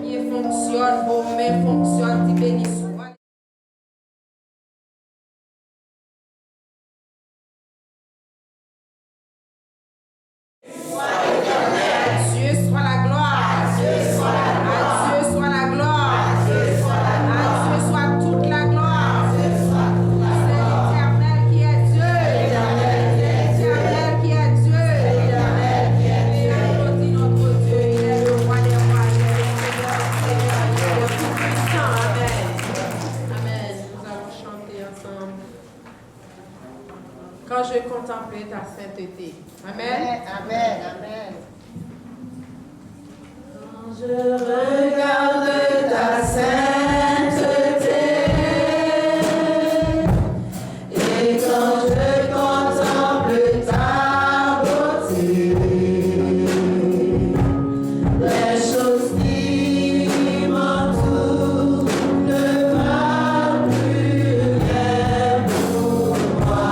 Mieux fonctionne, vos mains fonctionnent, tu bénis soit. Dieu soit la gloire. À Dieu soit la gloire. À Dieu soit toute la gloire. C'est l'Éternel qui est Dieu. L'Éternel qui est Dieu. Et applaudis notre Dieu. Il est le roi des rois. Il est le Seigneur des seigneurs. Il est le tout-puissant. Amen. Amen. Nous allons chanter ensemble. Quand je contemplais ta sainteté. Amen. Amen. Amen. Quand je regarde ta sainteté et quand je contemple ta beauté, les choses qui m'entourent ne valent plus rien pour moi.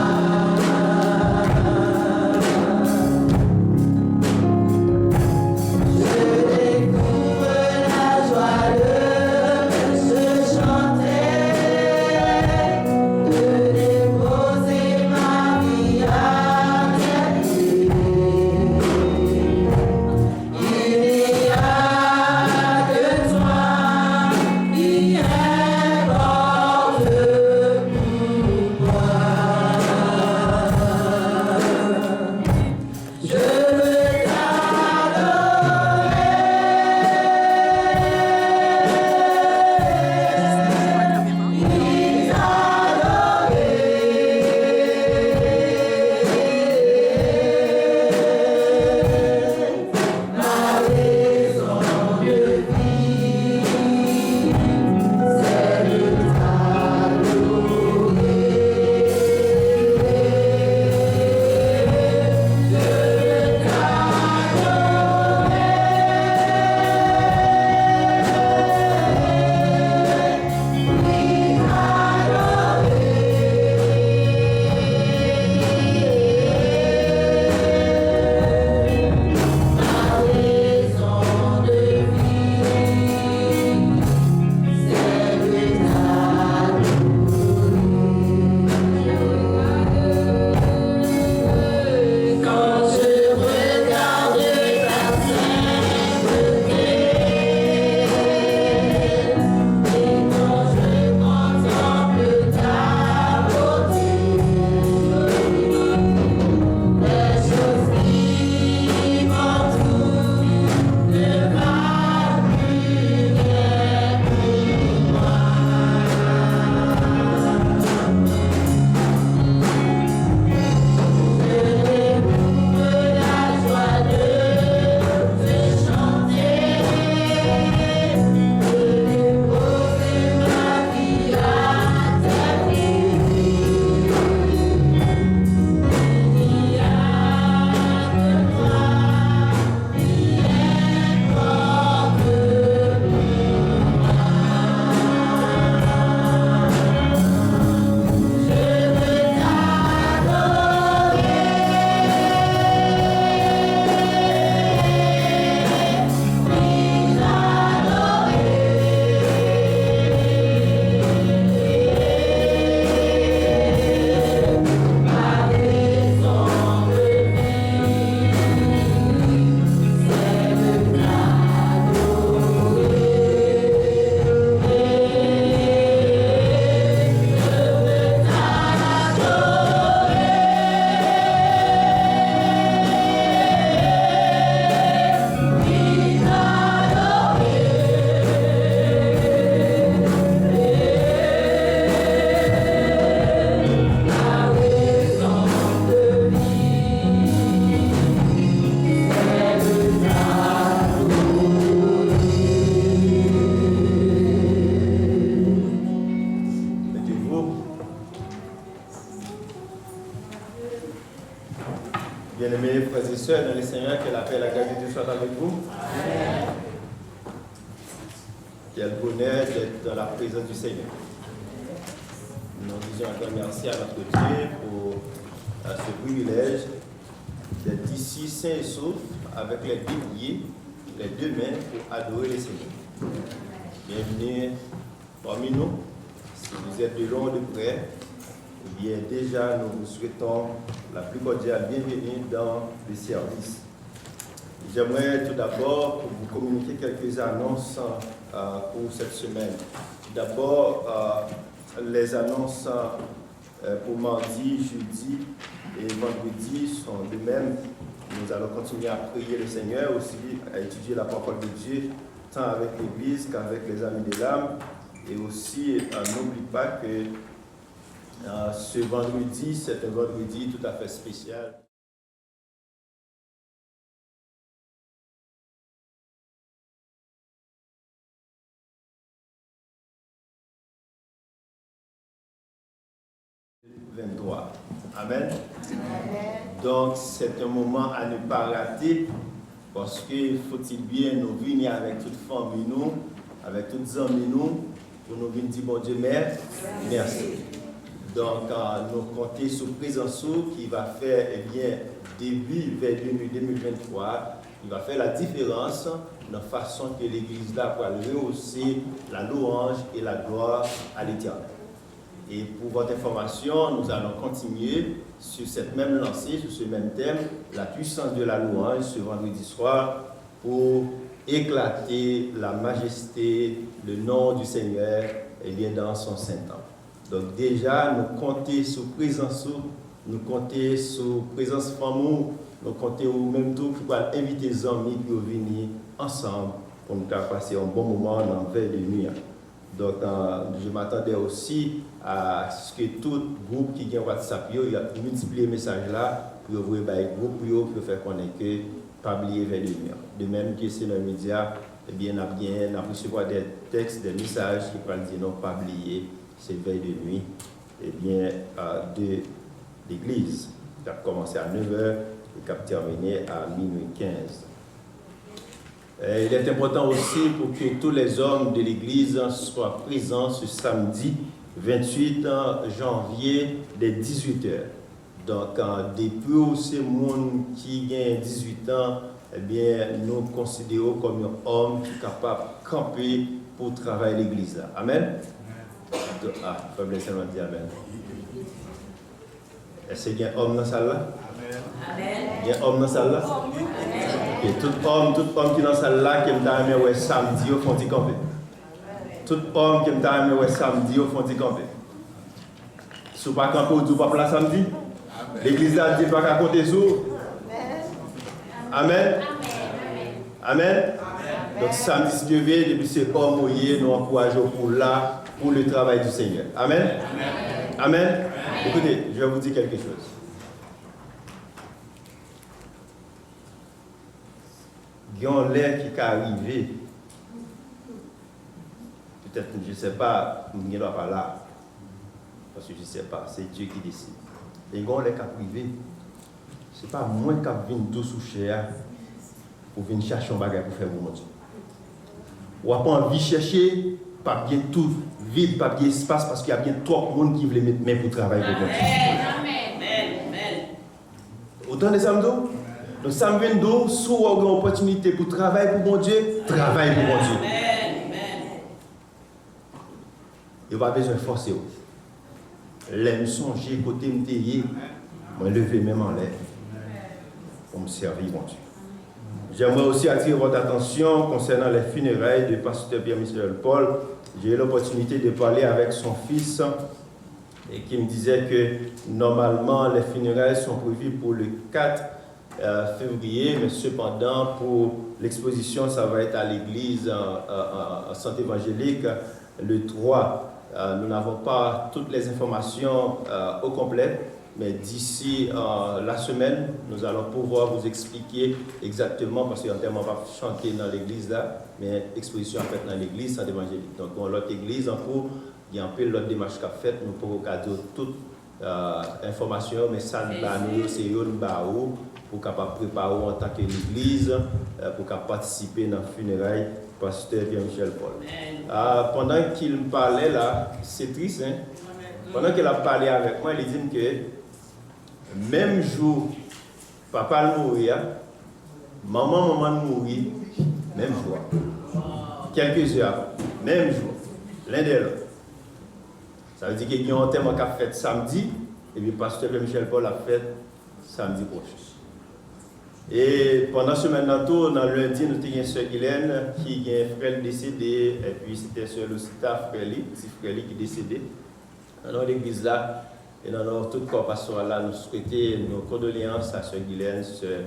Bien-aimés frères et sœurs dans le Seigneur, que la paix et la grâce de Dieu soient avec vous. Amen. Quel bonheur d'être dans la présence du Seigneur. Nous disons encore merci à notre Dieu pour ce privilège d'être ici sains et saufs avec les deux pieds, les deux mains pour adorer le Seigneur. Bienvenue parmi nous. Si vous êtes de loin ou de près, eh bien déjà nous vous souhaitons la plus cordiale bienvenue dans le service. J'aimerais tout d'abord vous communiquer quelques annonces pour cette semaine. D'abord, les annonces pour mardi, jeudi et vendredi sont de même. Nous allons continuer à prier le Seigneur, aussi à étudier la parole de Dieu, tant avec l'Église qu'avec les amis de l'âme. Et aussi, n'oublie pas que ce vendredi, c'est un vendredi tout à fait spécial. Amen. Donc, c'est un moment à ne pas rater parce que faut-il bien nous venir avec toute famille, nous, avec toutes les amis, nous, pour nous venir dire bon Dieu, merci. Donc, nous comptons sur présence qui va faire, eh bien, début vers 2023, il va faire la différence dans la façon que l'Église là va rehausser la louange et la gloire à l'Éternel. Et pour votre information, nous allons continuer sur cette même lancée, sur ce même thème, la puissance de la louange, ce vendredi soir, pour éclater la majesté, le nom du Seigneur, et bien dans son Saint-Temple. Donc déjà, nous comptons sur présence, nous comptons sur présence famille, nous comptons au même tour pour inviter les amis pour venir ensemble pour nous passer un bon moment dans la veille de nuit. Donc, je m'attendais aussi à ce que tout groupe qui a WhatsApp, il a multiplié les messages là pour ouvrir le groupe pour faire connaître que pas oublier vers lumière. De même que c'est dans les médias, eh bien, on a recevoir des textes, des messages qui parlent de non pas oublier ces veilles de nuit, eh bien, de l'église. Ça a commencé à 9h et ça a terminé à minuit 15. Il est important aussi pour que tous les hommes de l'Église soient présents ce samedi 28 janvier dès 18h. Donc, depuis ces gens qui ont 18 ans, eh bien, nous considérons comme un homme qui est capable de camper pour travailler l'Église. Amen. Ah, il faut laisser moi dire Amen. Est-ce qu'il y a un homme dans la salle là? Amen. Il y a un homme dans la salle là? Et tout homme qui est dans cette salle-là, qui est aimé samedi, au fond du camper. Tout homme qui est aimé samedi, au fond du camper. Si vous ne pouvez pas camper, vous ne pouvez pas samedi. L'église a dit pas qu'à compter sur. Amen. Amen. Donc samedi, si Dieu veut, depuis ce homme mouillé, nous encourageons pour le travail du Seigneur. Amen. Amen. Écoutez, je vais vous dire quelque chose. Il y a l'air qui est arrivé. Peut-être, je ne sais pas, je ne dois pas là. Parce que je ne sais pas, c'est Dieu qui décide. Et il y a l'air qui est arrivé. Ce n'est pas moi qui viens d'où sous cher pour venir chercher un bagage pour faire mon Dieu. Ou pas envie de chercher, pas bien tout vide, pas bien espace, parce qu'il y a bien trop de monde qui veut mettre main pour travailler pour mon Dieu. Amen. Autant des samedis. Donc, ça me vient d'où, si vous avez une opportunité pour travailler pour mon Dieu, travaille pour mon Dieu. Il n'y a pas besoin de forcer. L'aime songer, côté me tailler, moi lever même en l'air pour me servir, mon Dieu. J'aimerais aussi attirer votre attention concernant les funérailles du pasteur Pierre-Michel Paul. J'ai eu l'opportunité de parler avec son fils et qui me disait que normalement les funérailles sont prévues pour le 4 février, mais cependant pour l'exposition, ça va être à l'église en Centre évangélique le 3. Nous n'avons pas toutes les informations au complet, mais d'ici la semaine, nous allons pouvoir vous expliquer exactement, parce qu'en termes, on va chanter dans l'église là, mais exposition en fait dans l'église Centre évangélique. Donc, dans l'autre église, en cours, il y a un peu l'autre démarche qu'a faite, nous pourrons cadeau toute information, mais ça nous c'est pour capable préparer en tant qu'église, pour capable participer dans le funérailles pasteur Pierre-Michel Paul. Pendant qu'il me parlait là, c'est triste, hein? Pendant qu'il a parlé avec moi, il dit que même jour, papa mourir, maman mourir, même jour. quelques heures, même jour, l'un des l'autre. Ça veut dire qu'il y a un thème qui a fait samedi, et puis le pasteur Michel Paul a fait samedi prochain. Et pendant ce maintenant, dans le lundi, nous avons une sœur Guylaine qui a un frère décédé, et puis c'était sœur Lucita Fréli, petit frère qui est décédé. Dans l'église là, et dans notre tout corps pastoral là, nous souhaitons nos condoléances à sœur Guylaine, sœur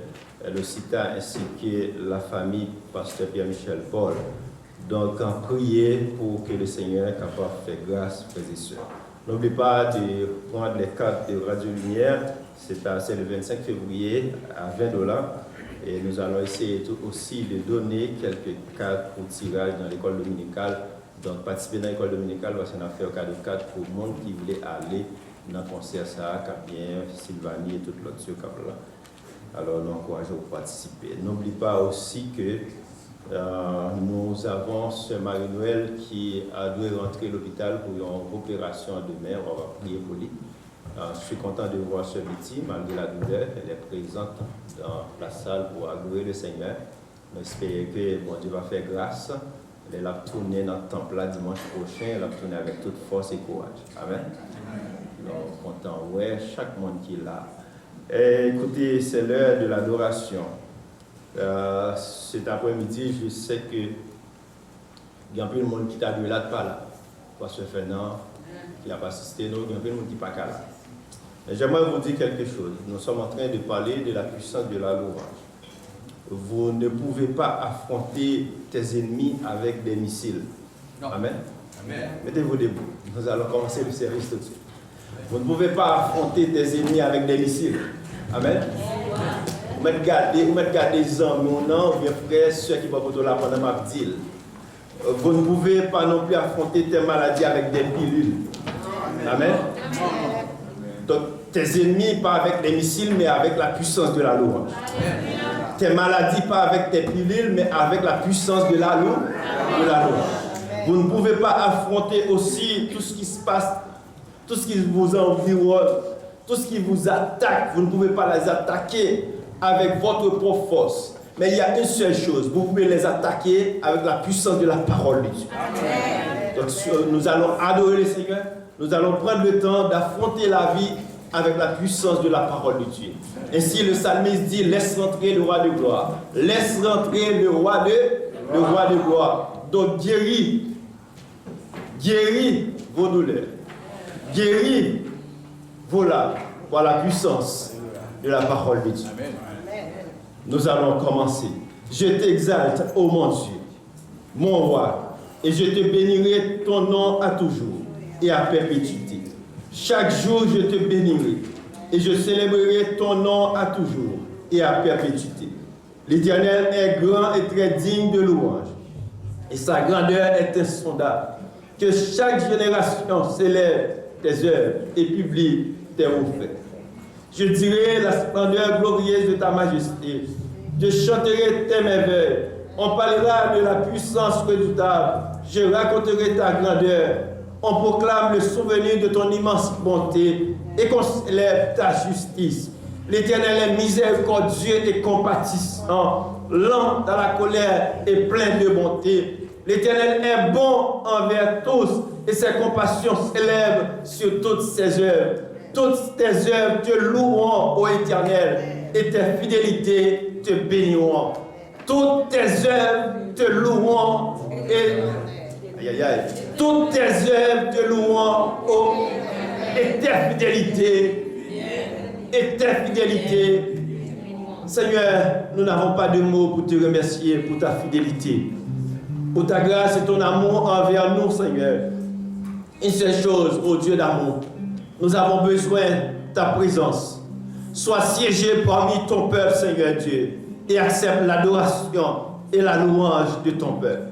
Lucita, ainsi que la famille pasteur Pierre-Michel Paul. Donc, en prier pour que le Seigneur soit capable de faire grâce, frères et sœurs. N'oubliez pas de prendre les cartes de Radio Lumière. C'est le 25 février à $20. Et nous allons essayer aussi de donner quelques cartes pour tirage dans l'école dominicale. Donc, participer dans l'école dominicale, parce qu'on a fait un cadeau de cartes pour le monde qui voulait aller dans le concert, ça, Capien, Sylvanie et tout l'autre sur là. Alors, nous encourageons à participer. N'oubliez pas aussi que nous avons Sœur Marie-Noël qui a dû rentrer à l'hôpital pour une opération demain. On va prier pour lui. Je suis content de voir Sœur Betty, malgré la douleur. Elle est présente dans la salle pour adorer le Seigneur. J'espère que bon Dieu va faire grâce. Elle va tourner dans le temple là dimanche prochain. Elle va tourner avec toute force et courage. Amen. Donc, content, ouais, chaque monde qui est là. Et écoutez, c'est l'heure de l'adoration. Cet après-midi, je sais que il y a un peu de monde qui t'a dû là de pas là. Parce que Fernand, qui n'a pas assisté, donc il y a un peu de monde qui n'est pas là. Mais j'aimerais vous dire quelque chose. Nous sommes en train de parler de la puissance de la louange. Vous ne pouvez pas affronter tes ennemis avec des missiles. Non. Amen. Amen. Mettez-vous debout. Nous allons commencer le service tout de suite. Vous ne pouvez pas affronter tes ennemis avec des missiles. Amen. Vous mettez garder les hommes, non, bien frères, ceux qui vont pour la pendant ma ville. Vous ne pouvez pas non plus affronter tes maladies avec des pilules. Amen. Donc, tes ennemis, pas avec des missiles, mais avec la puissance de la louange. Tes maladies, pas avec tes pilules, mais avec la puissance de la louange. Vous ne pouvez pas affronter aussi tout ce qui se passe, tout ce qui vous environne, tout ce qui vous attaque. Vous ne pouvez pas les attaquer avec votre propre force. Mais il y a une seule chose, vous pouvez les attaquer avec la puissance de la parole de Dieu. Donc nous allons adorer le Seigneur, nous allons prendre le temps d'affronter la vie avec la puissance de la parole de Dieu. Ainsi le psalmiste dit, laisse rentrer le roi de gloire. Laisse rentrer le roi de gloire. Donc guéris vos douleurs. Guéris vos larmes par la puissance de la parole de Dieu. Amen. Nous allons commencer. Je t'exalte, ô mon Dieu, mon roi, et je te bénirai ton nom à toujours et à perpétuité. Chaque jour, je te bénirai et je célébrerai ton nom à toujours et à perpétuité. L'Éternel est grand et très digne de louange, et sa grandeur est insondable. Que chaque génération célèbre tes œuvres et publie tes faits. Je dirai la splendeur glorieuse de ta majesté. Je chanterai tes merveilles. On parlera de la puissance redoutable. Je raconterai ta grandeur. On proclame le souvenir de ton immense bonté et qu'on célèbre ta justice. L'Éternel est miséricordieux et compatissant, lent dans la colère et plein de bonté. L'Éternel est bon envers tous et ses compassions s'élèvent sur toutes ses œuvres. Toutes tes œuvres te loueront, ô Éternel, et tes fidélités te béniront. Toutes tes œuvres te loueront et toutes tes œuvres te loueront, et tes fidélités. Seigneur, nous n'avons pas de mots pour te remercier pour ta fidélité, pour ta grâce et ton amour envers nous, Seigneur. Une seule chose, ô Dieu d'amour, nous avons besoin de ta présence. Sois siégé parmi ton peuple, Seigneur Dieu, et accepte l'adoration et la louange de ton peuple.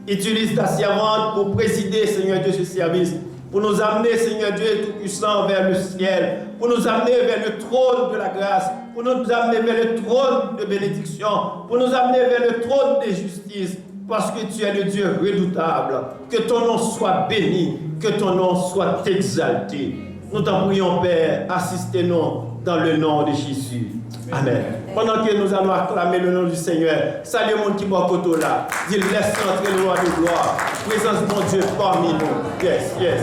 Utilise ta servante pour présider, Seigneur Dieu, ce service, pour nous amener, Seigneur Dieu Tout-Puissant, vers le ciel, pour nous amener vers le trône de la grâce, pour nous amener vers le trône de bénédiction, pour nous amener vers le trône de justice, parce que tu es le Dieu redoutable. Que ton nom soit béni, que ton nom soit exalté. Nous t'en prions, Père, assistez-nous dans le nom de Jésus. Amen. Pendant que nous allons acclamer le nom du Seigneur, salut le monde qui boit côté là. Dis, laisse entrer le roi de gloire. Présence de mon Dieu parmi nous. Yes, yes.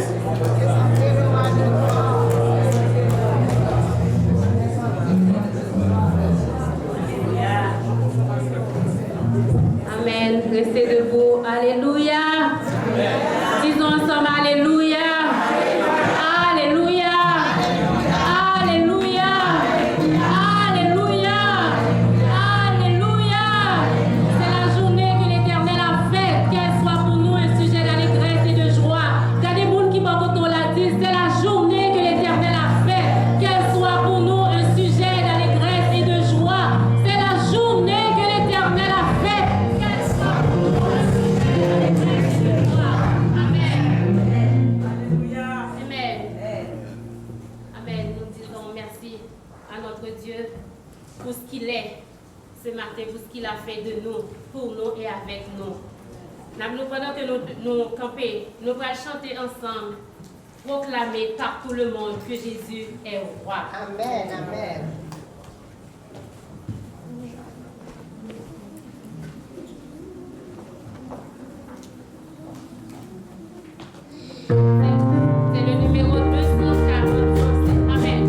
Amen. Restez debout. Alléluia. Disons ensemble Alléluia. Alléluia. Alléluia. Alléluia. Alléluia. C'est la journée que l'Éternel a faite, qu'elle soit pour nous un sujet d'allégresse et de joie. Quand des gens qui vont autour la disent, c'est la journée que l'Éternel a faite, qu'elle soit pour nous un sujet d'allégresse et de joie. C'est la journée que l'Éternel a faite, qu'elle soit pour nous un sujet d'allégresse et de joie. Amen. Amen. Amen. Nous disons merci à notre Dieu pour ce qu'il est ce matin, pour ce qu'il a fait de nous, pour nous et avec nous. Pendant que nous campons, nous allons chanter ensemble, proclamer par tout le monde que Jésus est roi. Amen, amen. C'est le numéro 240 français. Amen.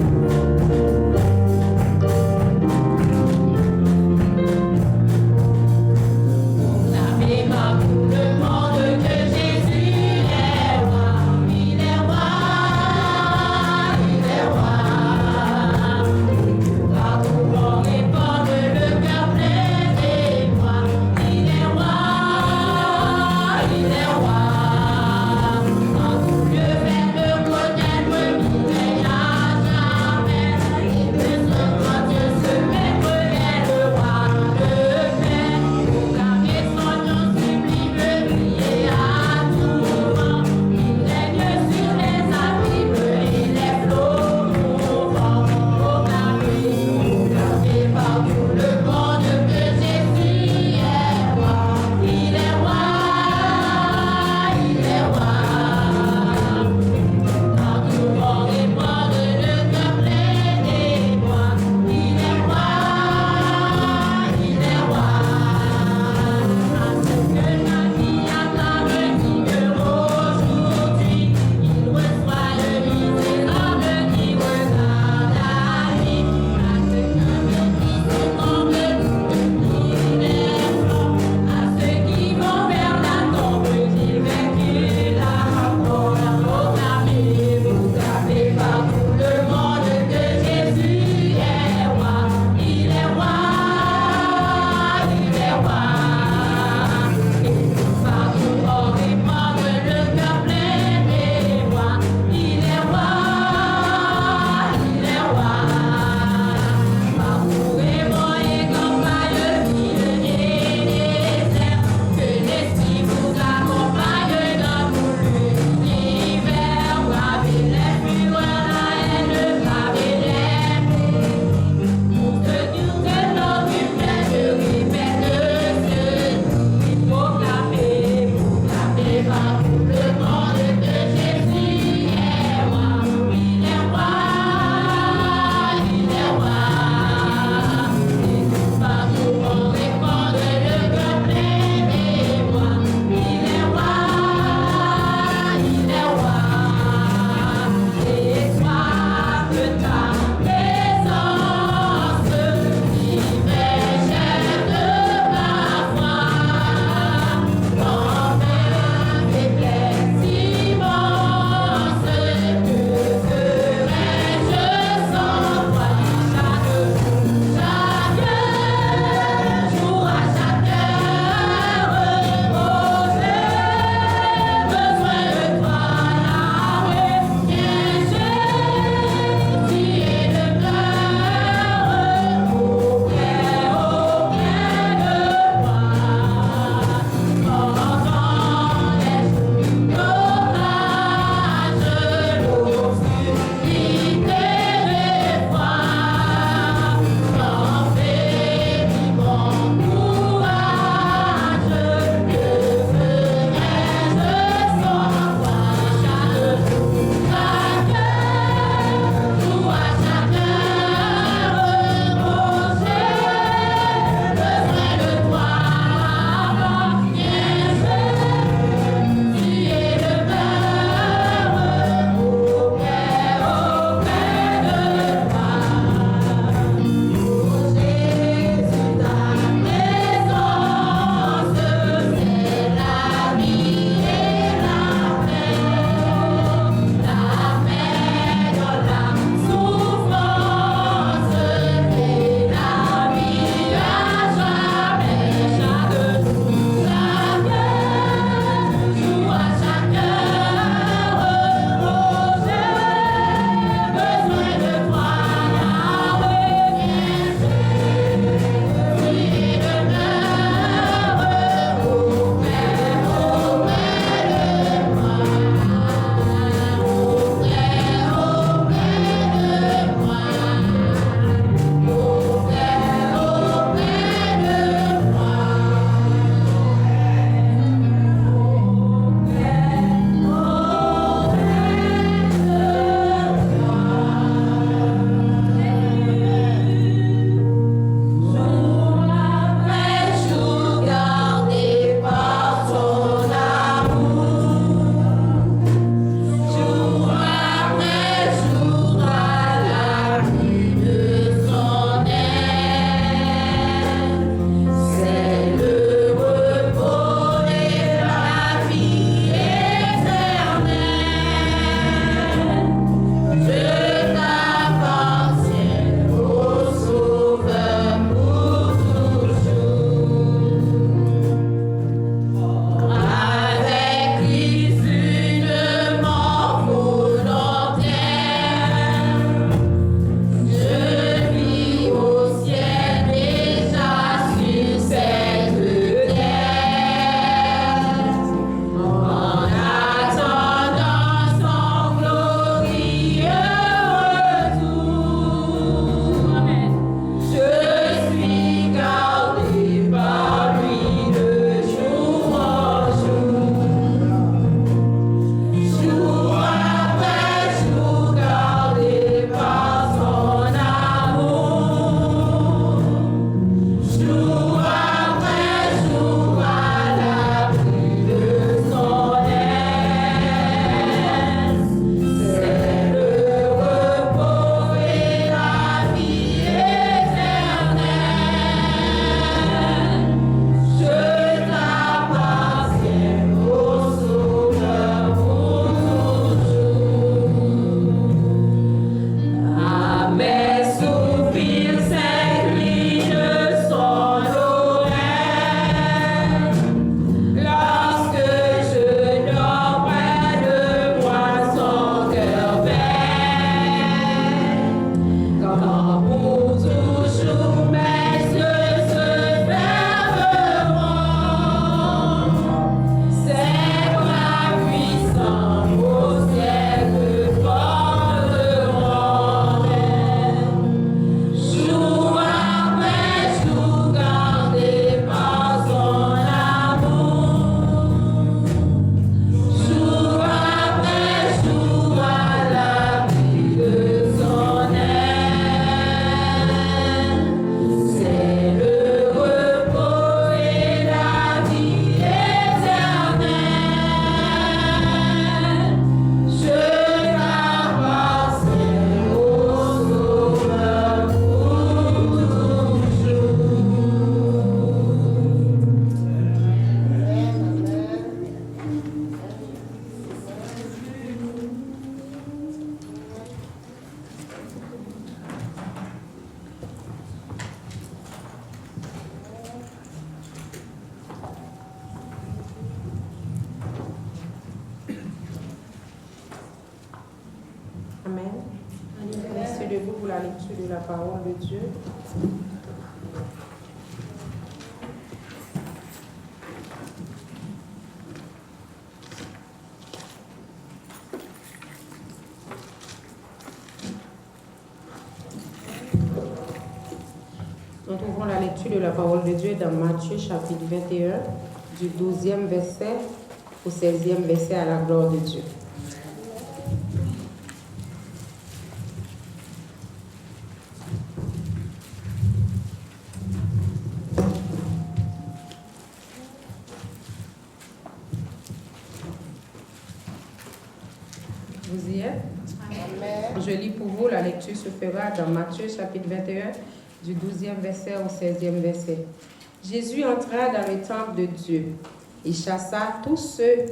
Proclamez par tout le monde que Jésus est roi. Il est roi. Il est roi. debout pour la lecture de la parole de Dieu. Nous trouvons la lecture de la parole de Dieu dans Matthieu chapitre 21, du 12e verset au 16e verset à la gloire de Dieu. Vous y êtes? Amen. Je lis pour vous, la lecture se fera dans Matthieu chapitre 21, du 12e verset au 16e verset. Jésus entra dans le temple de Dieu. Il chassa tous ceux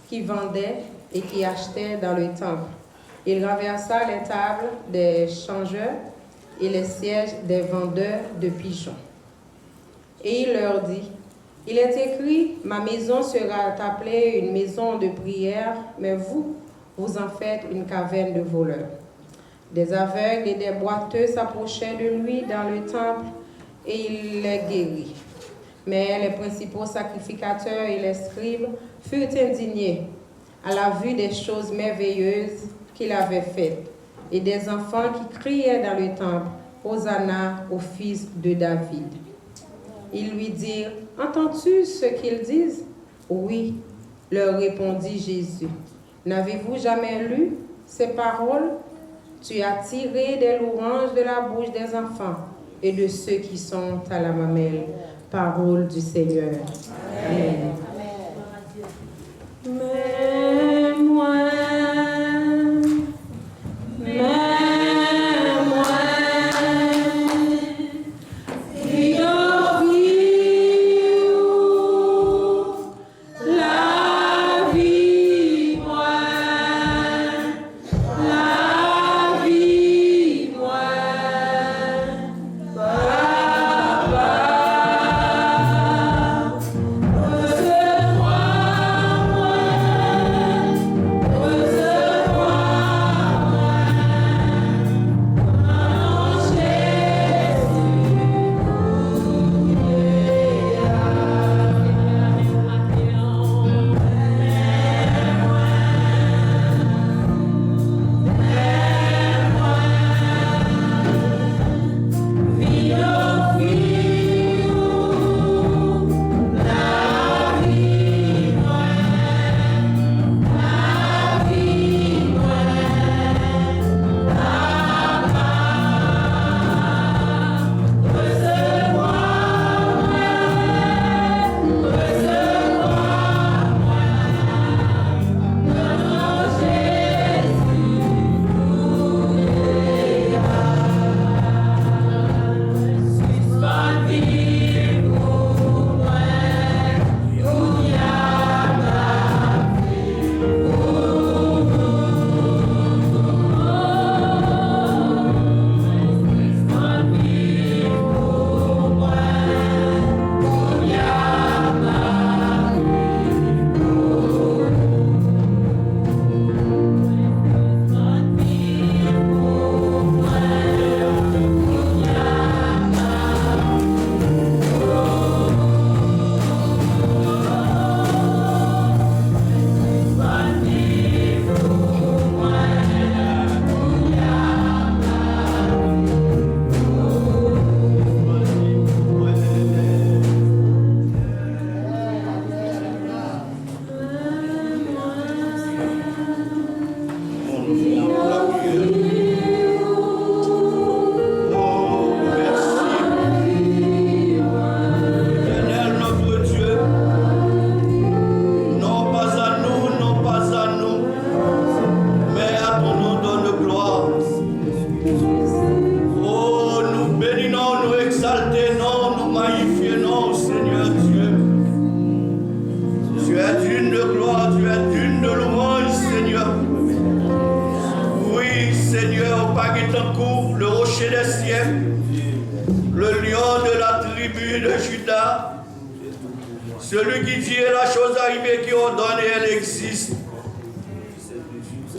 qui vendaient et qui achetaient dans le temple. Il renversa les tables des changeurs et les sièges des vendeurs de pigeons. Et il leur dit, « Il est écrit, ma maison sera appelée une maison de prière, mais vous en faites une caverne de voleurs. » Des aveugles et des boiteux s'approchaient de lui dans le temple et il les guérit. Mais les principaux sacrificateurs et les scribes furent indignés à la vue des choses merveilleuses qu'il avait faites et des enfants qui criaient dans le temple, « Hosanna au fils de David. » Ils lui dirent, « Entends-tu ce qu'ils disent? » « Oui, leur répondit Jésus. « N'avez-vous jamais lu ces paroles? Tu as tiré des louanges de la bouche des enfants et de ceux qui sont à la mamelle. » Parole du Seigneur. Amen. Mais moi,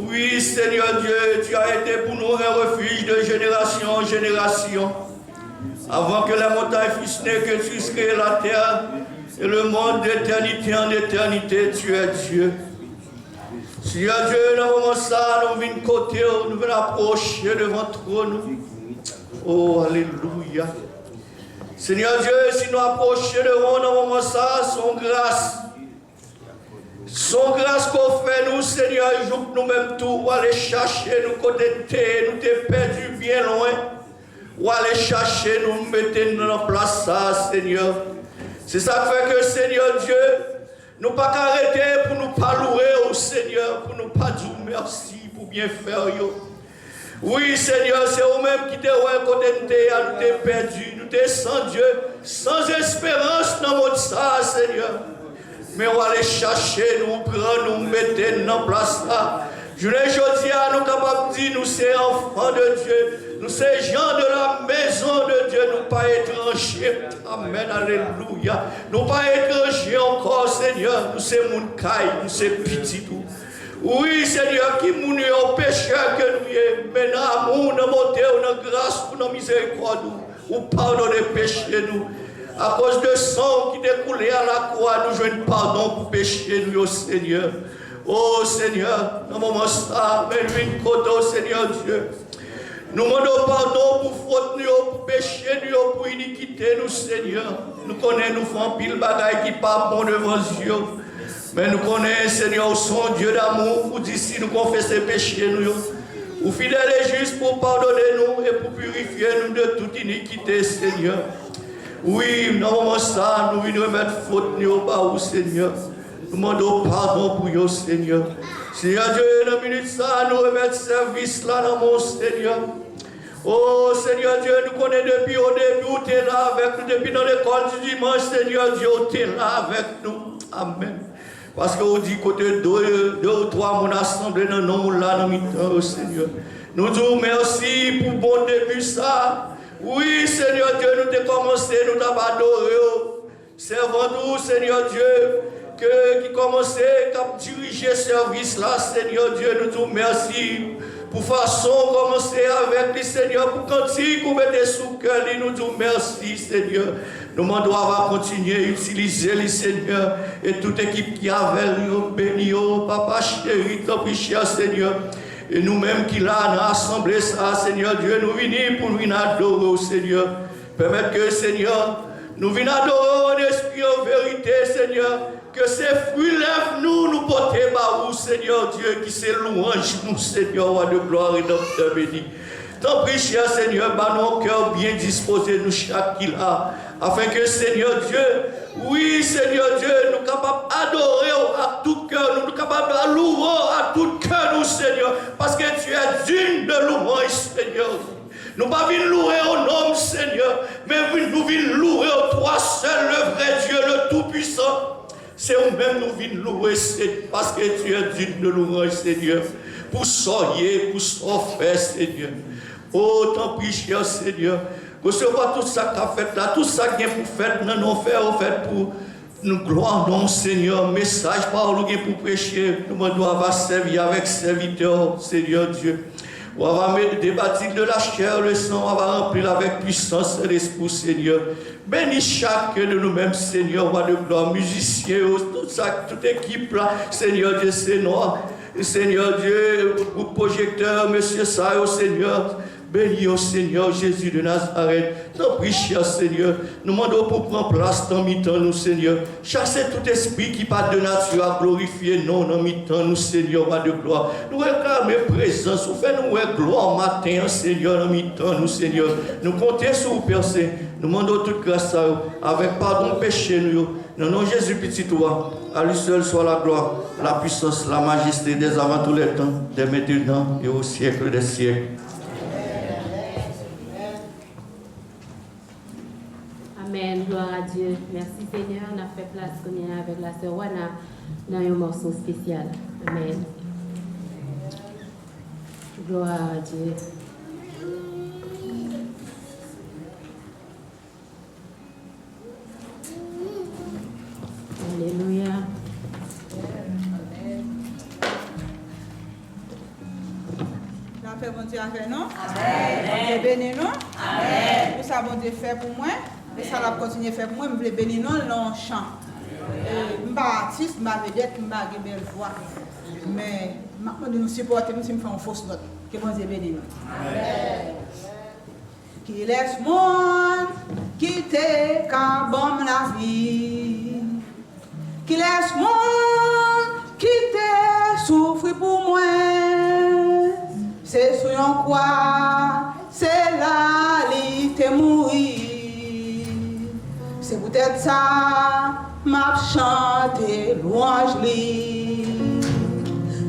Oui, Seigneur Dieu, tu as été pour nous un refuge de génération en génération. Avant que la montagne fût née, que tu aies créé la terre et le monde d'éternité en éternité, tu es Dieu. Seigneur Dieu, dans le moment ça, nous venons côté, nous venons approcher devant ton trône. Oh, alléluia. Seigneur Dieu, si nous approchons devant dans le moment ça, son grâce qu'on fait, nous, Seigneur, il joue que nous-mêmes tout, ou aller chercher, nous côté, nous t'es perdu bien loin, ou aller chercher, nous mettons dans la place ça, Seigneur. C'est ça qui fait que, Seigneur Dieu, nous pas qu'arrêter pour nous pas louer au Seigneur, pour nous pas dire merci pour bien faire. Oui, Seigneur, c'est vous-même qui t'es côté nous t'es perdu, nous t'es sans Dieu, sans espérance dans notre ça, Seigneur. Mais on va aller chercher, nous prendre, nous mettre dans place là. Je ne dis à nous capables de dire, nous sommes enfants de Dieu, nous sommes gens de la maison de Dieu, nous pas étrangers. Amen, alléluia. Nous pas étrangers encore, Seigneur. Nous sommes mon caille, nous sommes petits tout. Oui, Seigneur, qui nous au pécheur que nous sommes, mais dans l'amour, dans la bonté, dans la grâce, dans la miséricorde, ou pardon des péchés nous. À cause de sang qui découlait à la croix, nous jouons pardon pour pécher nous, Seigneur. Oh Seigneur, dans le moment ça, mais nous côté, Seigneur Dieu. Nous demandons pardon pour faute nous, pour péché nous, pour iniquité nous, Seigneur. Nous connaissons, nous faisons pile bagaille qui pas bon devant Dieu. Mais nous connaissons, Seigneur, son Dieu d'amour, pour dire si nous confessons péché nous. Ou fidèle et juste pour pardonner nous et pour purifier nous de toute iniquité, Seigneur. Oui, dans le moment ça, nous venons remettre faute au bas au Seigneur. Nous demandons pardon pour vous, Seigneur. Seigneur Dieu, dans la minute ça, nous remettre service là dans mon Seigneur. Oh Seigneur Dieu, nous connaissons depuis au début, tu es là avec nous. Depuis dans l'école du dimanche, Seigneur Dieu, tu es là avec nous. Amen. Parce que vous dites que deux ou trois mon assemblée dans nous là dans le Seigneur. Nous disons merci pour bon début ça. Oui, Seigneur Dieu, nous t'avons commencé, nous t'avons adoré. Servons-nous, Seigneur Dieu, qui commençait à diriger ce service là, Seigneur Dieu, nous disons merci. Pour façon commencer avec les Seigneur, pour cantique, pour mettre sous cœur, nous disons merci, Seigneur. Nous devons continuer à utiliser les Seigneur et toute équipe qui avait béni, Papa chéri, ton cher Seigneur. Et nous-mêmes qui là, dans l'assemblée, ça, Seigneur Dieu, nous venons pour nous adorer au Seigneur. Permettre que, Seigneur, nous venons adorer en esprit, en vérité, Seigneur. Que ces fruits lèvent nous porter par vous, Seigneur Dieu, qui c'est louange, nous, Seigneur, roi de gloire et d'homme béni. T'en prie, cher Seigneur, par nos cœurs bien disposés, nous chaque qui là, afin que, Seigneur Dieu, oui, Seigneur Dieu, nous capables d'adorer à tout cœur, nous capables de louer à tout cœur, nous, Seigneur, parce que tu es digne de louange, Seigneur. Nous ne pas venir louer au nom, Seigneur, mais nous venons louer au toi seul, le vrai Dieu, le Tout-Puissant. C'est nous-mêmes nous venons louer, parce que tu es digne de louange, Seigneur, pour soyer, pour s'offrir, Seigneur. Oh, tant pis, cher Seigneur, recevoir tout ça qu'a fait là, tout ça qui est pour faire, non, non, faire pour nous gloire, non, Seigneur, message, parole pour prêcher, nous devons servir avec serviteur, Seigneur Dieu. On va mettre des bâtiments de la chair, le sang, on va remplir avec puissance et l'esprit, Seigneur. Bénis chacun de nous-mêmes, Seigneur, roi de gloire, musiciens, tout ça, toute équipe là, Seigneur Dieu, c'est noir. Seigneur Dieu, groupe projecteur, Monsieur Sayo, Seigneur. Bénis au Seigneur Jésus de Nazareth. T'en prie, cher Seigneur. Nous demandons pour prendre place dans mi-temps, nous, Seigneur. Chassez tout esprit qui part de nature à glorifier, non, dans mi-temps, nous, Seigneur, roi de gloire. Nous réclamons présence. Vous faites nous gloire matin, Seigneur, dans mi-temps, nous, Seigneur. Nous comptons sur vous, Père Saint. Nous demandons toute grâce à vous, avec pardon péché, nous. Dans nom Jésus, petit toi, à lui seul soit la gloire, la puissance, la majesté des avant tous les temps, des maintenant et au siècle des siècles. Amen, gloire à Dieu. Merci Seigneur, on a fait place qu'on est avec la sœur Wana dans un morceau spécial. Amen. Gloire à Dieu. Alléluia. N'a fait bon Dieu avec nous. Amen. Bénis nous. Amen. Pour ça, bon Dieu fait pour moi. Et ça va continuer à faire pour moi. Je veux bénir nous dans le chant. Je ne suis pas artiste, je ne suis pas vedette, je ne suis pas une belle voix. Mais je nous supporter, je me fais une fausse note. Que bon Dieu bénisse nous. Amen. Qui laisse monde quitter quand bon la vie. Qui laisse monde quitter souffrir pour moi. C'est sur un quoi, c'est là il te mourir. C'est peut-être ça, m'a chanté louange li.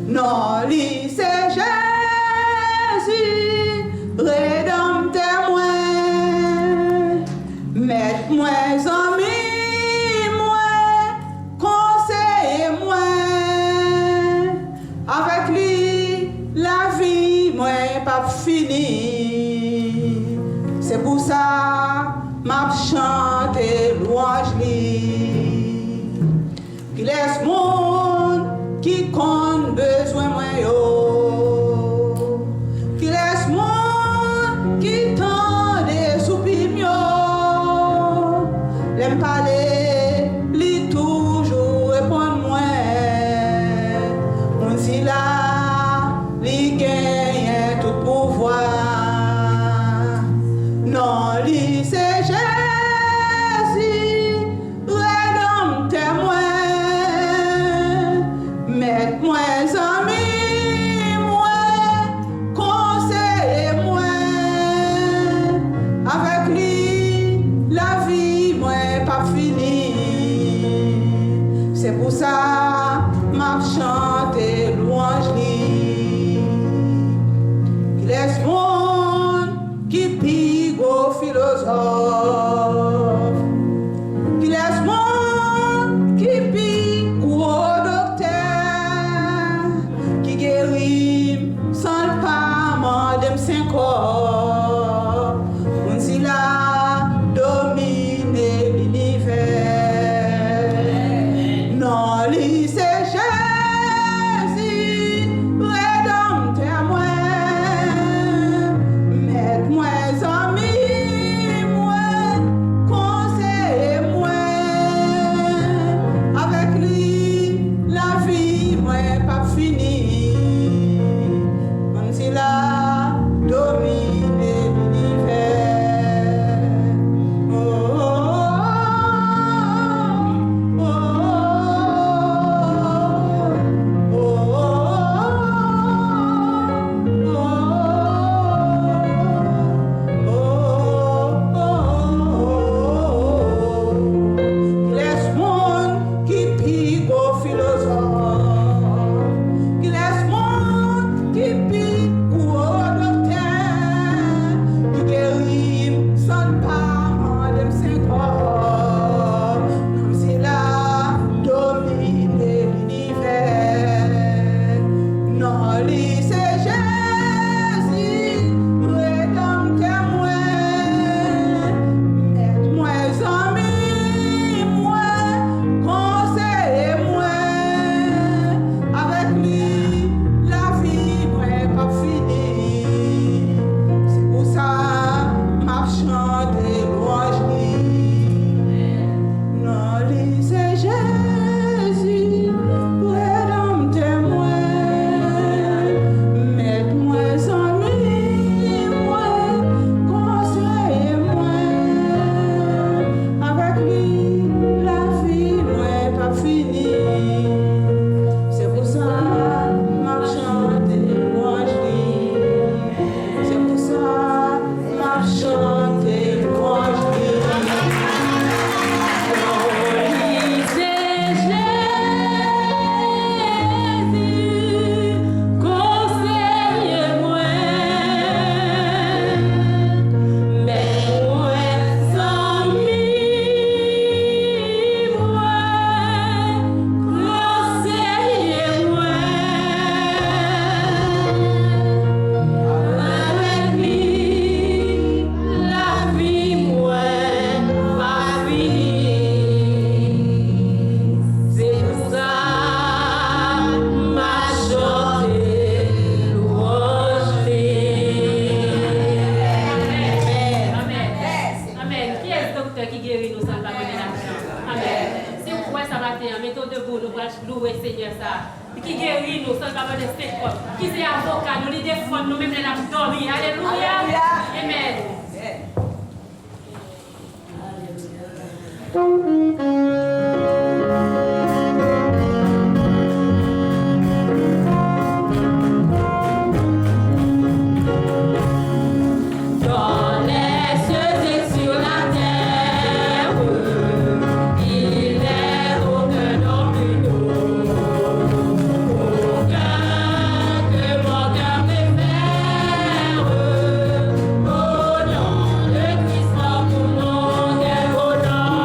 Non, li c'est Jésus, rédempteur moi. Mette-moi ami, moi, conseille-moi. Avec lui, la vie, moi, pas fini. C'est pour ça, m'a chanté louange li. Qui laisse monde qui compte besoin moi yo. Qui laisse monde qui tend des soupirs yo. L'aime parler, li toujours répond moi. On si là, li gagne tout pouvoir. Non, li c'est Jésus, rédempteur moi. Mette-moi ami, moi, conseille-moi. Avec lui, la vie, moi, pas finie. C'est pour ça, m'a chanté louange li. Qui laisse monde qui pique au philosophe. Qui laisse monde qui pique au docteur. Qui guérit sans le pas mandem 5 corps. On s'y l'a dominé l'univers. Non, lui c'est Jésus, rédempteur moi. Mette-moi ami, moi, qui guérit nous sans avoir de séquelles, qui est avocat, nous les défend nous-mêmes les avons dormi. Alléluia. Amen. Dans les cieux et sur la terre, il n'est aucun nom plus haut, aucun que mon cœur préfère. Au nom de Christ, mon nom est au nom,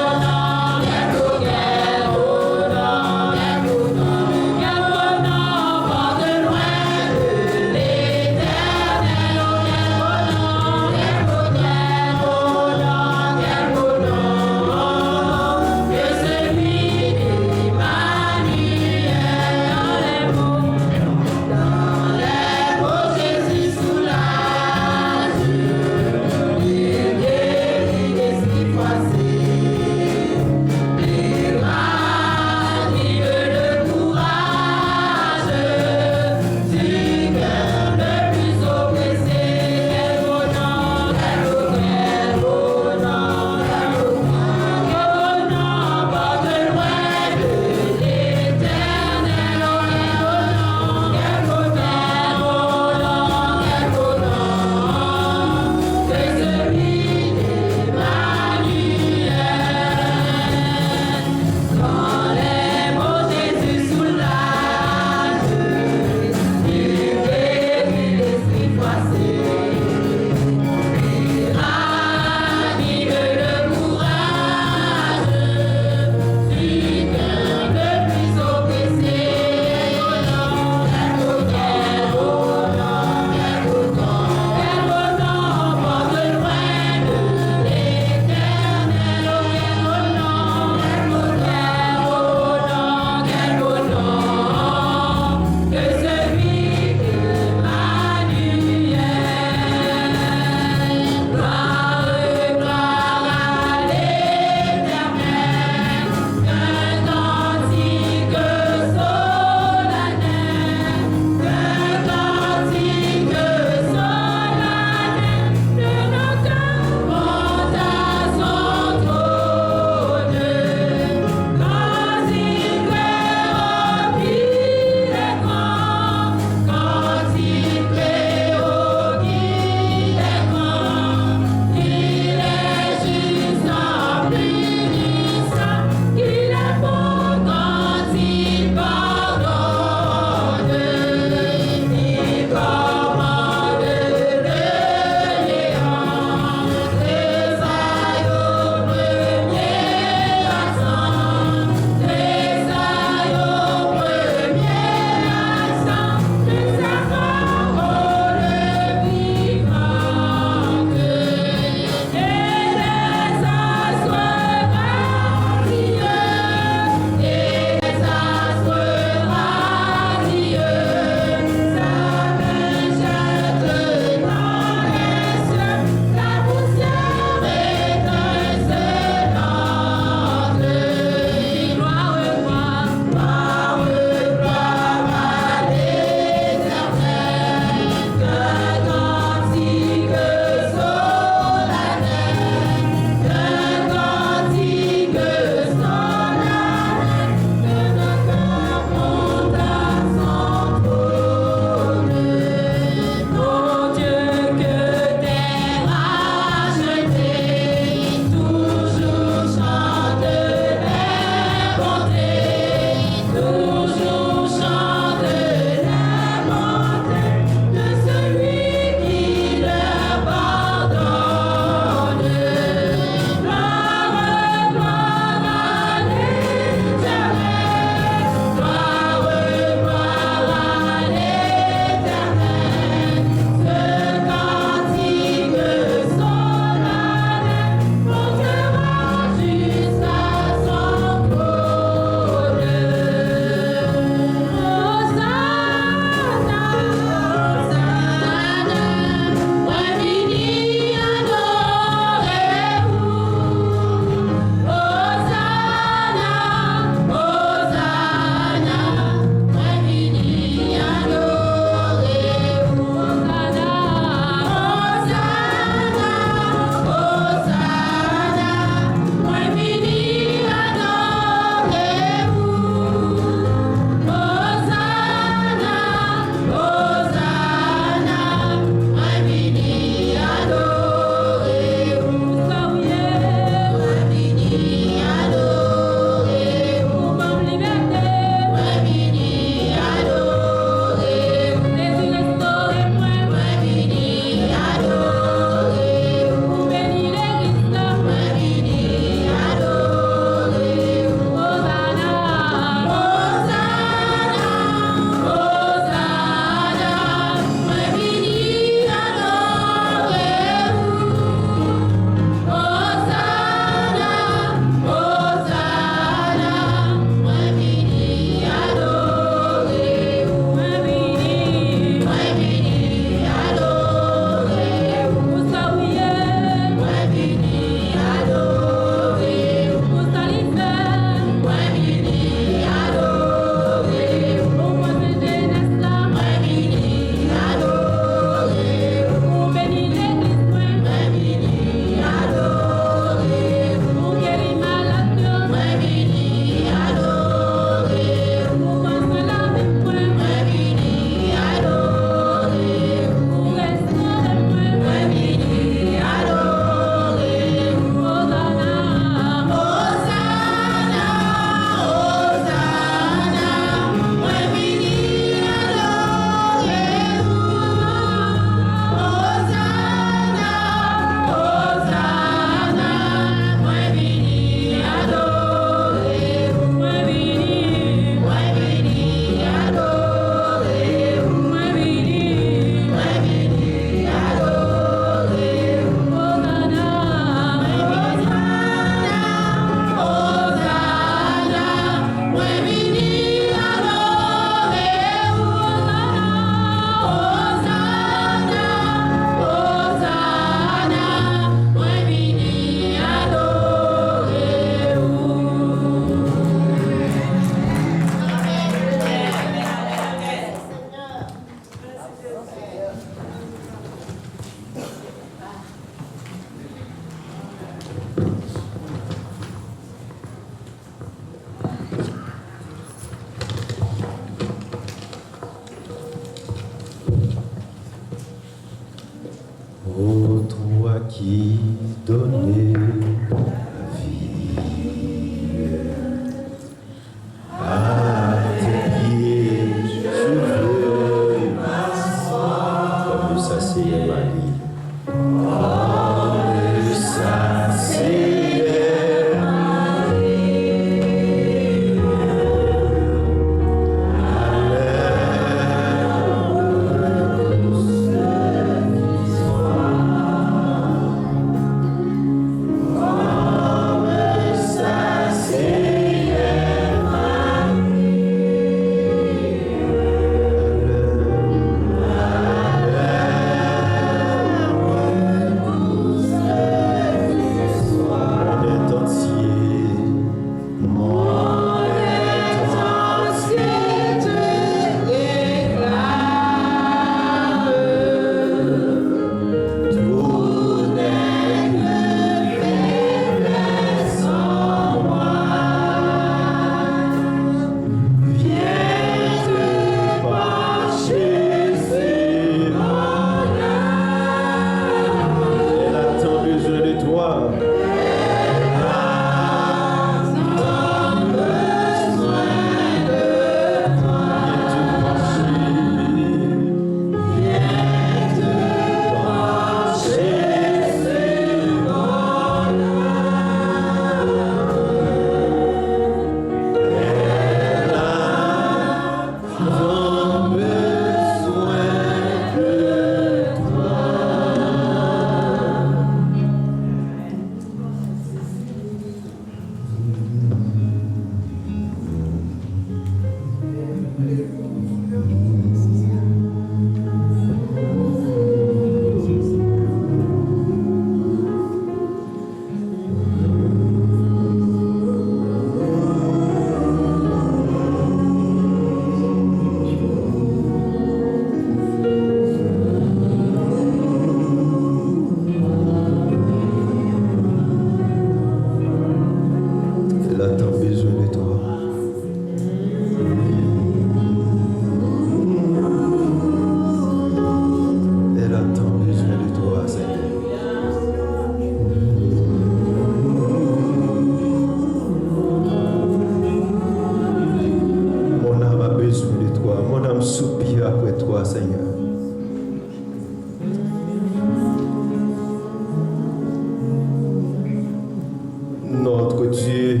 Notre Dieu,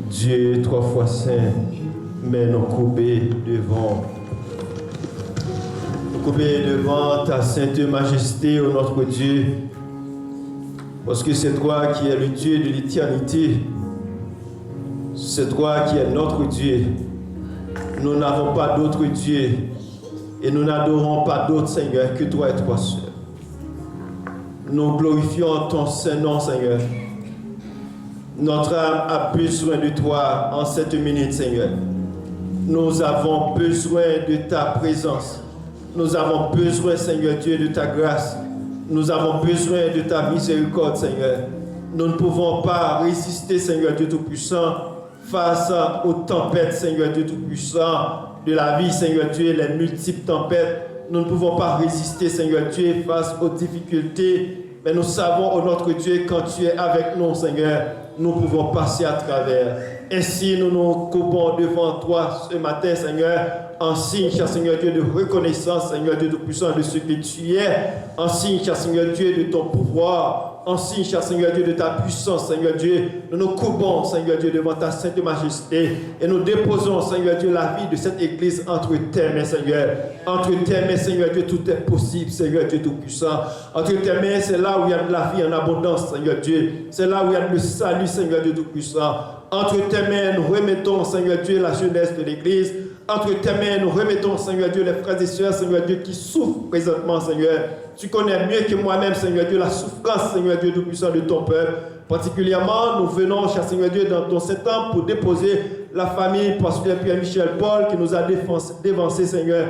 Dieu trois fois saint, mais nous couper devant ta sainte majesté, ô notre Dieu, parce que c'est toi qui es le Dieu de l'éternité, c'est toi qui es notre Dieu. Nous n'avons pas d'autre Dieu et nous n'adorons pas d'autre Seigneur que toi et toi seul. Nous glorifions ton saint nom, Seigneur. Notre âme a besoin de toi en cette minute, Seigneur. Nous avons besoin de ta présence. Nous avons besoin, Seigneur Dieu, de ta grâce. Nous avons besoin de ta miséricorde, Seigneur. Nous ne pouvons pas résister, Seigneur Dieu Tout-Puissant, face aux tempêtes, Seigneur Dieu Tout-Puissant, de la vie, Seigneur Dieu, les multiples tempêtes. Nous ne pouvons pas résister, Seigneur Dieu, face aux difficultés. Mais nous savons, ô notre Dieu, quand tu es avec nous, Seigneur, nous pouvons passer à travers. Ainsi, nous nous coupons devant toi ce matin, Seigneur, en signe, cher Seigneur Dieu, de reconnaissance, Seigneur Dieu Tout-Puissant, de ce que tu es, en signe, cher Seigneur Dieu, de ton pouvoir, en signe, cher Seigneur Dieu, de ta puissance, Seigneur Dieu. Nous nous coupons, Seigneur Dieu, devant ta sainte majesté et nous déposons, Seigneur Dieu, la vie de cette église entre tes mains, Seigneur. Entre tes mains, Seigneur Dieu, tout est possible, Seigneur Dieu Tout-Puissant. Entre tes mains, c'est là où il y a de la vie en abondance, Seigneur Dieu. C'est là où il y a le salut, Seigneur Dieu Tout-Puissant. Entre tes mains, nous remettons, Seigneur Dieu, la jeunesse de l'église. Entre tes mains, nous remettons, Seigneur Dieu, les frères et sœurs, Seigneur Dieu, qui souffrent présentement, Seigneur. Tu connais mieux que moi-même, Seigneur Dieu, la souffrance, Seigneur Dieu Tout-Puissant, de ton peuple. Particulièrement, nous venons, cher Seigneur Dieu, dans ton Saint-Temple pour déposer la famille, pasteur Pierre-Michel Paul, qui nous a dévancé, Seigneur.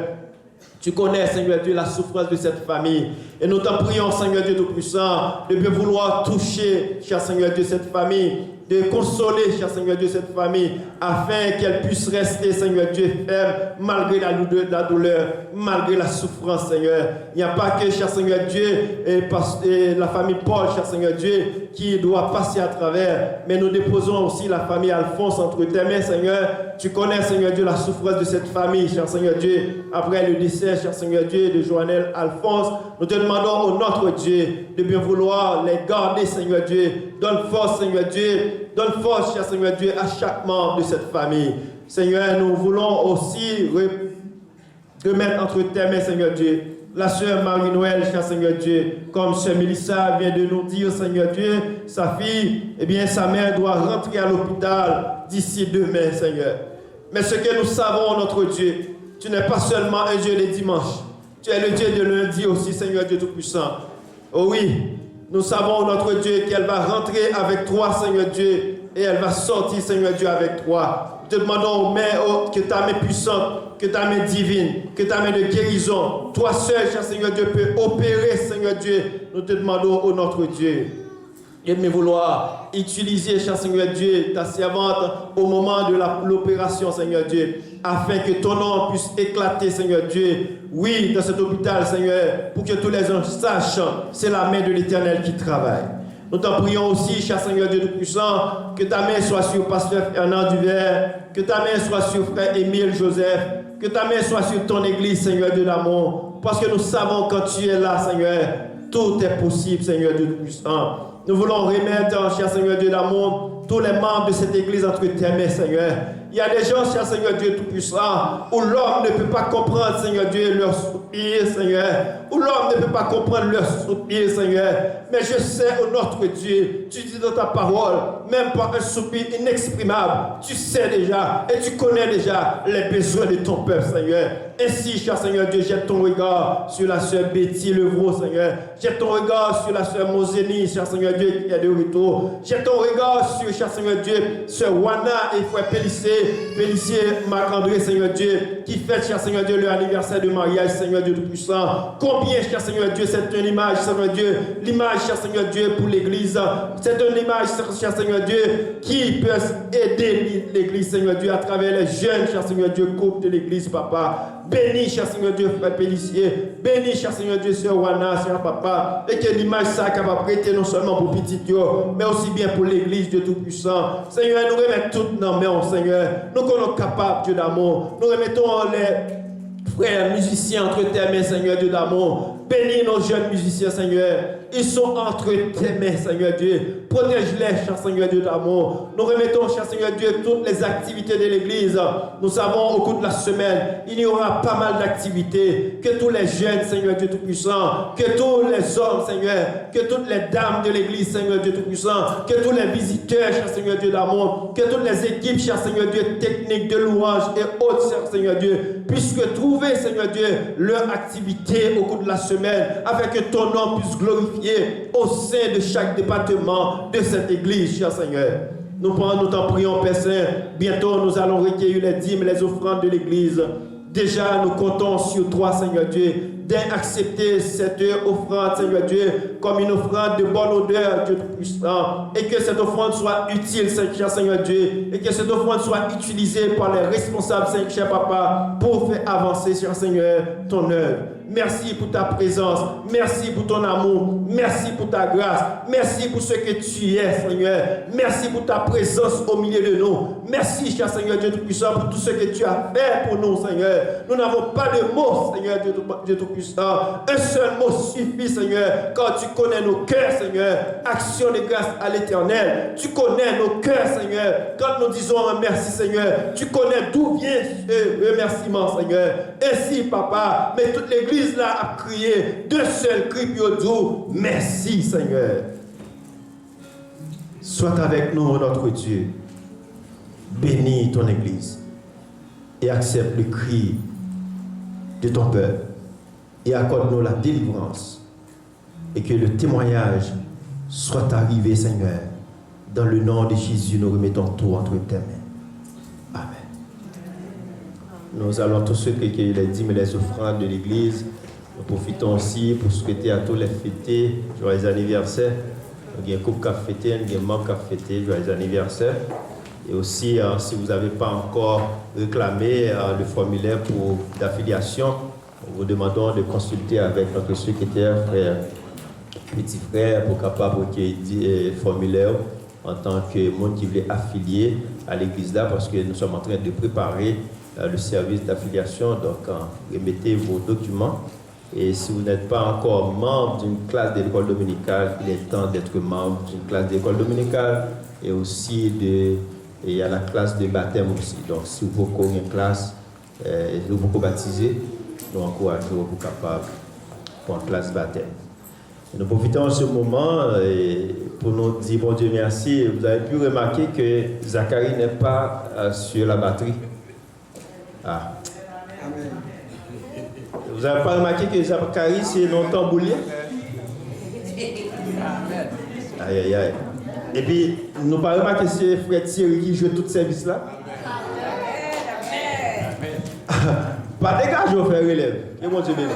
Tu connais, Seigneur Dieu, la souffrance de cette famille. Et nous t'en prions, Seigneur Dieu Tout-Puissant, de bien vouloir toucher, cher Seigneur Dieu, cette famille, de consoler, cher Seigneur Dieu, cette famille, afin qu'elle puisse rester, Seigneur Dieu, ferme, malgré la douleur, malgré la souffrance, Seigneur. Il n'y a pas que, cher Seigneur Dieu, et la famille Paul, cher Seigneur Dieu, qui doit passer à travers, mais nous déposons aussi la famille Alphonse entre tes mains, Seigneur. Tu connais, Seigneur Dieu, la souffrance de cette famille, cher Seigneur Dieu, après le décès, cher Seigneur Dieu, de Joannel Alphonse. Nous te demandons au notre Dieu de bien vouloir les garder, Seigneur Dieu. Donne force, Seigneur Dieu. Donne force, cher Seigneur Dieu, à chaque membre de cette famille. Seigneur, nous voulons aussi remettre entre tes mains, Seigneur Dieu, la sœur Marie-Noël, cher Seigneur Dieu, comme sœur Mélissa vient de nous dire, Seigneur Dieu, sa fille, eh bien, sa mère doit rentrer à l'hôpital d'ici demain, Seigneur. Mais ce que nous savons, notre Dieu, tu n'es pas seulement un Dieu de dimanche, tu es le Dieu de lundi aussi, Seigneur Dieu Tout-Puissant. Oh oui, nous savons, notre Dieu, qu'elle va rentrer avec toi, Seigneur Dieu, et elle va sortir, Seigneur Dieu, avec toi. Nous te demandons, que ta main puissante, que ta main divine, que ta main de guérison, toi seul, cher Seigneur Dieu, peut opérer, Seigneur Dieu. Nous te demandons, ô notre Dieu, et de vouloir utiliser, cher Seigneur Dieu, ta servante au moment de l'opération, Seigneur Dieu, afin que ton nom puisse éclater, Seigneur Dieu. Oui, dans cet hôpital, Seigneur, pour que tous les gens sachent, c'est la main de l'Éternel qui travaille. Nous t'en prions aussi, cher Seigneur Dieu Tout-Puissant, que ta main soit sur pasteur Fernand Duvert, que ta main soit sur frère Émile Joseph, que ta main soit sur ton église, Seigneur Dieu d'amour, parce que nous savons quand tu es là, Seigneur, tout est possible, Seigneur Dieu Tout-Puissant. Nous voulons remettre, cher Seigneur Dieu d'amour, tous les membres de cette église entre tes mains, Seigneur. Il y a des gens, cher Seigneur Dieu Tout-Puissant, où l'homme ne peut pas comprendre, Seigneur Dieu, leur soupir, Seigneur. Où l'homme ne peut pas comprendre leur soupir, Seigneur. Mais je sais, ô notre Dieu, tu dis dans ta parole, même par un soupir inexprimable, tu sais déjà et tu connais déjà les besoins de ton peuple, Seigneur. Ainsi, cher Seigneur Dieu, jette ton regard sur la sœur Betty Levrault, Seigneur. Jette ton regard sur la sœur Moseni, cher Seigneur Dieu, qui est de retour. Jette ton regard sur, cher Seigneur Dieu, sœur Wana et frère Pélissier Marc-André, Seigneur Dieu, qui fête, cher Seigneur Dieu, leur anniversaire de mariage, Seigneur Dieu Tout-Puissant. Combien, cher Seigneur Dieu, c'est une image, Seigneur Dieu, l'image, cher Seigneur Dieu, pour l'église. C'est une image, cher Seigneur Dieu, qui peut aider l'église, Seigneur Dieu, à travers les jeunes, cher Seigneur Dieu, couple de l'église, papa. Bénis, cher Seigneur Dieu, frère Pélissier. Bénis, cher Seigneur Dieu, sœur Wana, sœur papa. Et que l'image ça capable prêter non seulement pour petit Dieu, mais aussi bien pour l'église de Tout-Puissant. Seigneur, nous remettons toutes nos mains, Seigneur. Nous sommes capables, Dieu d'amour. Nous remettons les frères musiciens entre tes mains, Seigneur Dieu d'amour. Bénis nos jeunes musiciens, Seigneur. Ils sont entre tes mains, Seigneur Dieu. Protège-les, cher Seigneur Dieu d'amour. Nous remettons, cher Seigneur Dieu, toutes les activités de l'Église. Nous savons au cours de la semaine, il y aura pas mal d'activités. Que tous les jeunes, Seigneur Dieu Tout-Puissant, que tous les hommes, Seigneur, que toutes les dames de l'Église, Seigneur Dieu Tout-Puissant, que tous les visiteurs, cher Seigneur Dieu d'amour, que toutes les équipes, cher Seigneur Dieu, techniques de louange et autres, cher Seigneur Dieu, puissent trouver, Seigneur Dieu, leur activité au cours de la semaine, afin que ton nom puisse glorifier au sein de chaque département de cette église, cher Seigneur. Nous t'en prions, Père Saint. Bientôt, nous allons recueillir les dîmes et les offrandes de l'église. Déjà, nous comptons sur toi, Seigneur Dieu, d'accepter cette offrande, Seigneur Dieu, comme une offrande de bonne odeur, Dieu Tout-Puissant, et que cette offrande soit utile, Seigneur Dieu, et que cette offrande soit utilisée par les responsables, Seigneur Papa, pour faire avancer, cher Seigneur, ton œuvre. Merci pour ta présence, merci pour ton amour, merci pour ta grâce, merci pour ce que tu es, Seigneur. Merci pour ta présence au milieu de nous. Merci, cher Seigneur Dieu Tout-Puissant, pour tout ce que tu as fait pour nous, Seigneur. Nous n'avons pas de mots, Seigneur Dieu Tout-Puissant. Un seul mot suffit, Seigneur, quand tu connais nos cœurs, Seigneur. Action de grâce à l'Éternel. Tu connais nos cœurs, Seigneur. Quand nous disons un merci, Seigneur, tu connais d'où vient ce remerciement, Seigneur. Ainsi, Papa, mais toute l'Église là a crié d'un seul cri doux. Merci, Seigneur. Sois avec nous, notre Dieu. Bénis ton Église et accepte le cri de ton peuple et accorde-nous la délivrance et que le témoignage soit arrivé, Seigneur. Dans le nom de Jésus, nous remettons tout entre tes mains. Amen. Nous allons tous ceux qui ont les dîmes et les offrandes de l'Église. Nous profitons aussi pour souhaiter à tous les fêtés joyeux anniversaire. Il y a un couple qui a fêté, il y a un membre qui a fêté joyeux anniversaire. Et aussi, si vous n'avez pas encore réclamé le formulaire d'affiliation, nous vous demandons de consulter avec notre secrétaire, frère, petit frère, pour capable de formulaire en tant que monde qui voulait affilier à l'église là, parce que nous sommes en train de préparer le service d'affiliation. Donc, remettez vos documents. Et si vous n'êtes pas encore membre d'une classe de l'école dominicale, il est temps d'être membre d'une classe d'école dominicale et aussi il y a la classe de baptême aussi. Donc, si vous avez une classe, vous pouvez baptiser, nous encourageons vous capable pour une classe baptême. Et nous profitons de ce moment pour nous dire bon Dieu merci. Vous avez pu remarquer que Zacharie n'est pas sur la batterie. Ah. Amen. Vous n'avez pas remarqué que Zacharie c'est non tamboulier? Aïe aïe aïe. Et puis, nous n'avons pas remarqué que c'est Frère Thierry qui joue tout ce service là? Pas dégage au faire relève. Que bon Dieu bénisse.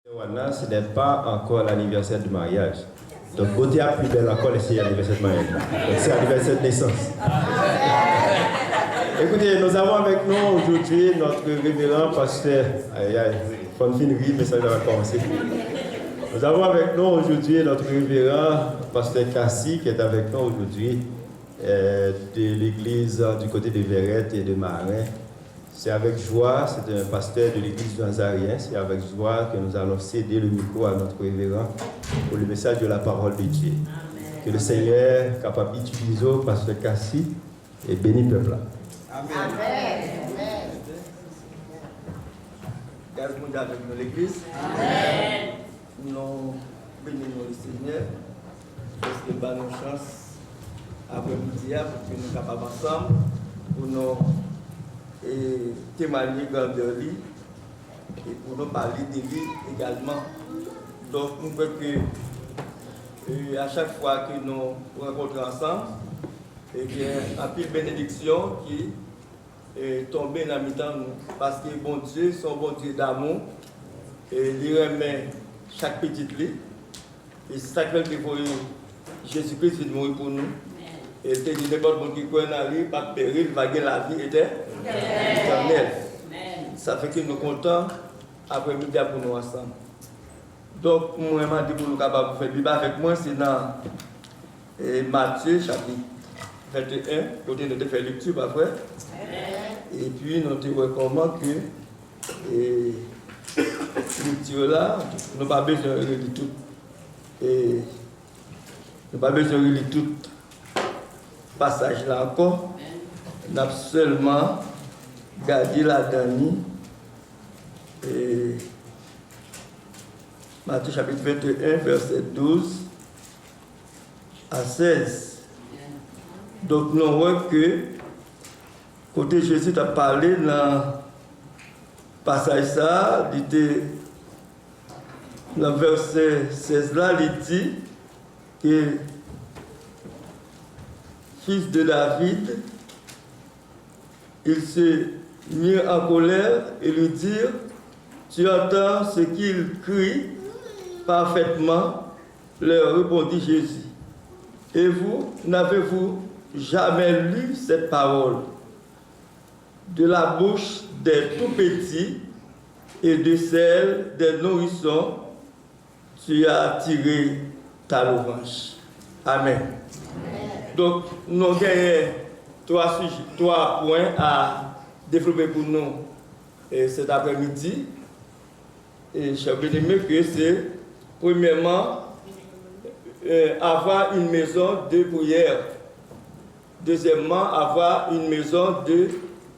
Ce n'est pas encore l'anniversaire du mariage. Donc, beauté a plus belle encore, c'est l'anniversaire de mariage. Donc, c'est l'anniversaire de naissance. Écoutez, nous avons avec nous aujourd'hui notre révérend pasteur. Aïe, aïe, faut une rire, mais ça va commencer. Nous avons avec nous aujourd'hui notre révérend pasteur Cassie qui est avec nous aujourd'hui de l'église du côté de Verrette et de Marin. C'est avec joie, c'est un pasteur de l'église du Nazarien, c'est avec joie que nous allons céder le micro à notre révérend pour le message de la parole de Dieu. Amen. Que le Seigneur est capable d'utiliser au pasteur Cassie et bénit le peuple. Amen. Amen. Grâce à avec nous l'église. Amen. Nous bénissons le Seigneur parce qu'il va nous chance après-midi pour que nous soyons capables ensemble pour nous témoigner de lui et pour nous parler de lui également. Donc nous voyons que à chaque fois que nous rencontrons ensemble, il y a une pile bénédiction qui est tombée dans la mi-temps nous. Parce que bon Dieu, son bon Dieu d'amour, et il remet chaque petite lit. Et c'est ça que Jésus-Christ est mort pour nous. Et il dit n'importe qui croit en lui, pas de péril, va gagner la vie éternelle. Ça fait que nous sommes contents après-midi pour nous ensemble. Donc, moi, je dis pour nous capables de faire Bible avec moi, c'est dans Matthieu, chapitre 21, côté nous faire lecture après. Et puis, nous te recommandons que lecture là, nous n'avons pas besoin de lire tout. Et nous n'avons pas besoin de lire tout passage là encore. Nous avons seulement gardé la dernière. Et Matthieu chapitre 21, verset 12 à 16. Donc nous voyons que côté Jésus a parlé dans le passage ça, il était dans le verset 16 là, il dit que fils de David, il se mit en colère et lui dit, tu entends ce qu'il crie parfaitement, leur répondit Jésus. Et vous, n'avez-vous jamais lu cette parole? De la bouche des tout-petits et de celle des nourrissons, tu as tiré ta louange. Amen. Donc, nous avons trois points à développer pour nous cet après-midi. Et je vais dire que c'est, premièrement, avoir une maison de prière. Deuxièmement, avoir une maison de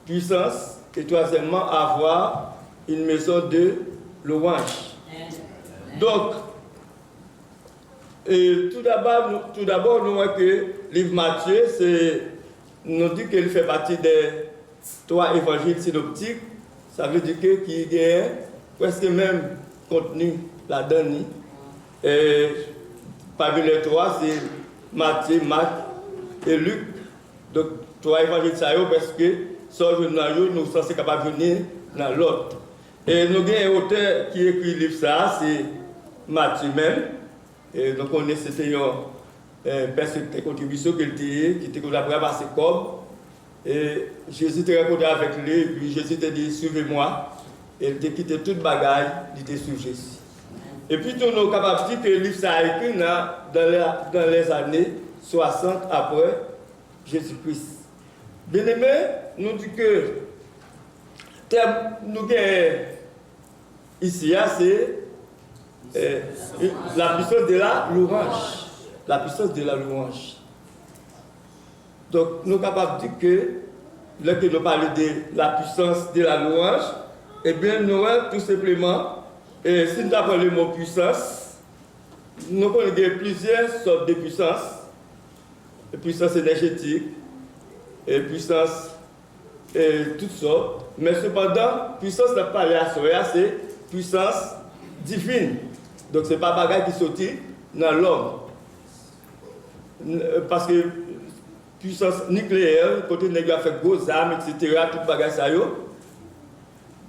puissance. Et troisièmement, avoir une maison de louange. Donc, tout d'abord, nous voyons que le livre Matthieu, nous dit qu'il fait partie des 3 évangiles synoptiques. Ça veut dire qu'il y a presque le même contenu là-dedans. Et parmi les 3, c'est Matthieu, Marc et Luc. Donc, 3 évangiles, parce que nous sommes censés capables de venir dans l'autre. Et nous avons un auteur qui écrit le livre, c'est Matthieu même. Et donc, on est c'était une personne de contribution qui était collaboré avec ses comme. Et Jésus était rencontré avec lui, et puis Jésus t'a dit, suivez-moi. Et il a quitté toute bagaille, il était suivi Jésus. Et puis, nous sommes capables de dire que le livre ça a écrit dans les années 60 après Jésus-Christ. Bien aimé, nous disons que nous avons ici, c'est la puissance de la louange. La puissance de la louange. Donc, nous sommes capables de dire que, lorsque nous parlons de la puissance de la louange, eh bien, nous avons tout simplement, si nous appelons le mot puissance, nous connaissons plusieurs sortes de puissance. Puissance énergétique, et puissance, toutes sortes. Mais cependant, puissance n'a pas l'air c'est puissance divine. Donc, ce n'est pas bagaille qui sortit dans l'homme. Parce que puissance nucléaire, côté nègre fait gros armes, etc., toute bagaille ça yo.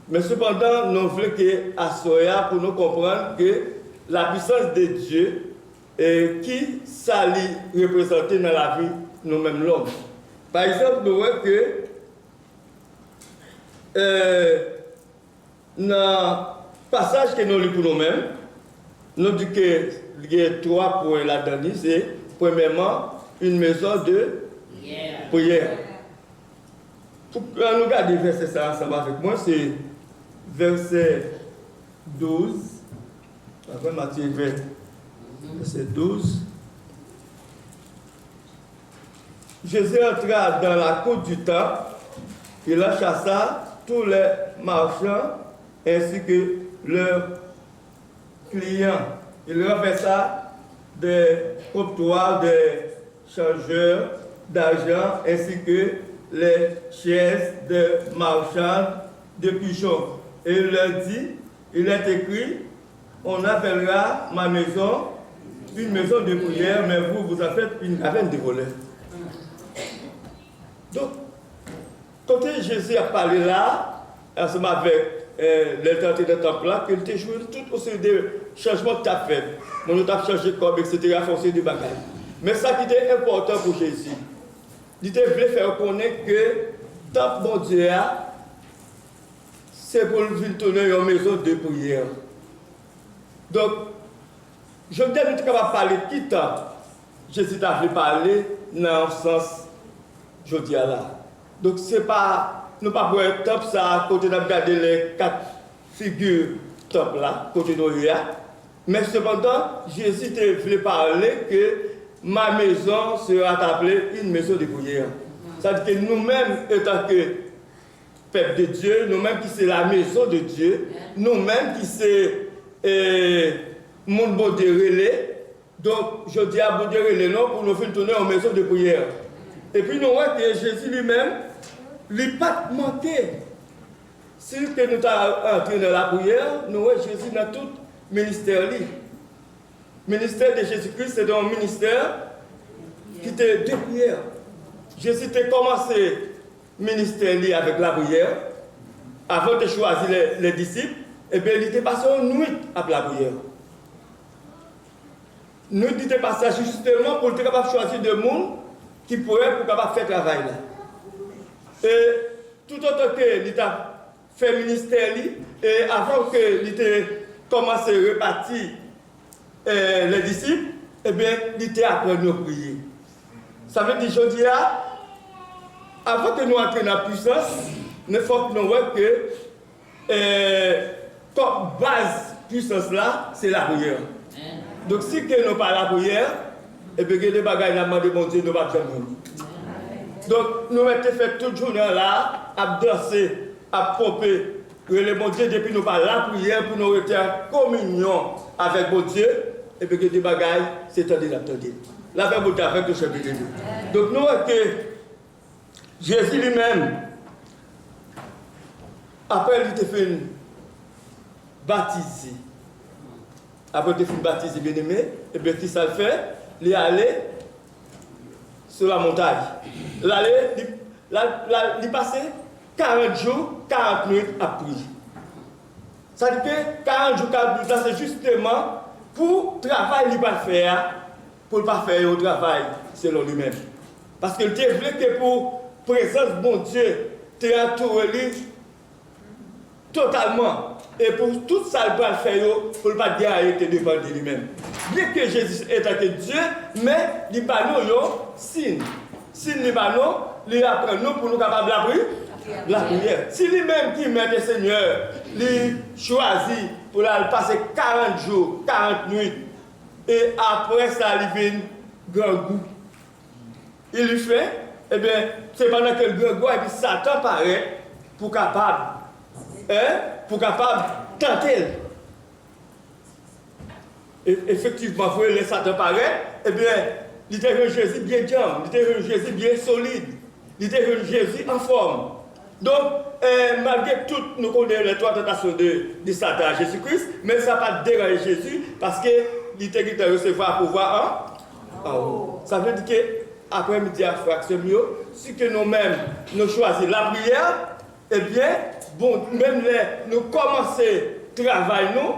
Mais cependant, nous voulons que à Soya pour nous comprendre que la puissance de Dieu qui s'allie représenter dans la vie nous-mêmes l'homme. Par exemple, nous voyons que dans le passage que nous lisons pour nous-mêmes, nous disons qu'il y a 3 points là-dedans. C'est premièrement une maison de prière. Pour nous regarder verset ça ensemble avec moi, c'est verset 12. Après Matthieu 20, verset 12. Jésus entra dans la cour du temple, il en chassa tous les marchands ainsi que leurs clients. Il renversa des comptoirs des changeurs d'argent ainsi que les chaises de marchands de pigeons. Et il leur dit, il est écrit, on appellera ma maison une maison de prière, mais vous en faites une caverne de voleurs. Donc, quand Jésus a parlé là, ensemble avec l'autorité de temple là, qu'il était joué tout au sein des changements que tu as fait. On a changé comme, etc., forcé de bagages. Mais ça qui était important pour Jésus, il voulait faire connaître que tant bon Dieu, c'est pour venir tourner une maison de prière. Donc, je me dis que tu vas parler qui temps Jésus t'a voulu parler dans le sens je dis là. Donc, c'est pas, nous pas pour un temple, ça, côté de regarder les 4 figures temple là, côté de nous. Mais cependant, Jésus te voulait parler que ma maison sera appelée une maison de prière. C'est-à-dire que nous-mêmes, étant que peuple de Dieu, nous-mêmes qui c'est la maison de Dieu, nous-mêmes qui c'est mon bon Dieu relais, donc je dis à bon Dieu relais non pour nous faire tourner en maison de prière. Et puis nous voyons que Jésus lui-même, lui pas manqué. Si nous avons entré dans la prière, nous voyons Jésus dans tout ministère. Le ministère de Jésus-Christ, c'est un ministère qui était de prière. Jésus a commencé le ministère avec la prière. Avant de choisir les disciples, et bien il était passé une nuit avec la prière. Nous était passé justement pour être capable de choisir des gens qui pourraient pour capable faire travail là. Et tout autant que il a fait ministère, et avant que il ait commencé à répartir les disciples, eh bien, il était appris à nous prier. Ça veut dire, je dis, avant que nous entrions dans la puissance, il faut que nous voyons que comme base puissance là, c'est la prière. Donc si nous n'avons pas la prière, et bien des bagages à demander mon Dieu, nous ne pouvons pas jamais. Donc nous mettons fait toute journée là, à danser, à pomper, le bon Dieu depuis nous pas la prière pour nous être en communion avec mon Dieu, et bien des bagages, c'est attendez. La verbe avec le chef de Dieu. Donc nous voyons que Jésus lui-même, après il était fait baptiser. Après il était fait baptiser, bien aimé, et bien qui ça le fait? Il est allé sur la montagne. Il passait 40 jours, 40 minutes à prier. Ça dit que 40 jours, 40 minutes, c'est justement pour le travail qu'il va faire, pour ne pas faire au travail selon lui-même. Parce qu'il voulait que pour la présence de mon Dieu, tu es entouré totalement. Et pour tout ça, il va faire pour ne pas dire arrêter devant lui-même. Bien que Jésus est un Dieu, mais il va nous signe. Signe il va nous, il apprend nous pour nous capables de la prière. Si lui-même qui met le Seigneur, il choisit pour passer 40 jours, 40 nuits, et après ça, il vient grand goût. Il lui fait, eh bien, c'est pendant que le grand goût, et puis Satan paraît pour capable tenter. Et effectivement, vous voyez, Satan paraît, eh bien, il était un Jésus bien dur, il était un Jésus bien solide, il était un Jésus en forme. Donc, malgré tout, nous connaissons les 3 tentations de Satan à Jésus-Christ, mais ça n'a pas dérangé Jésus parce qu'il était qui te recevoir pouvoir en haut. Ça veut dire qu'après midi à fraction mieux, si que nous-mêmes nous choisissons la prière, eh bien, bon, même nous commençons le travail, nous,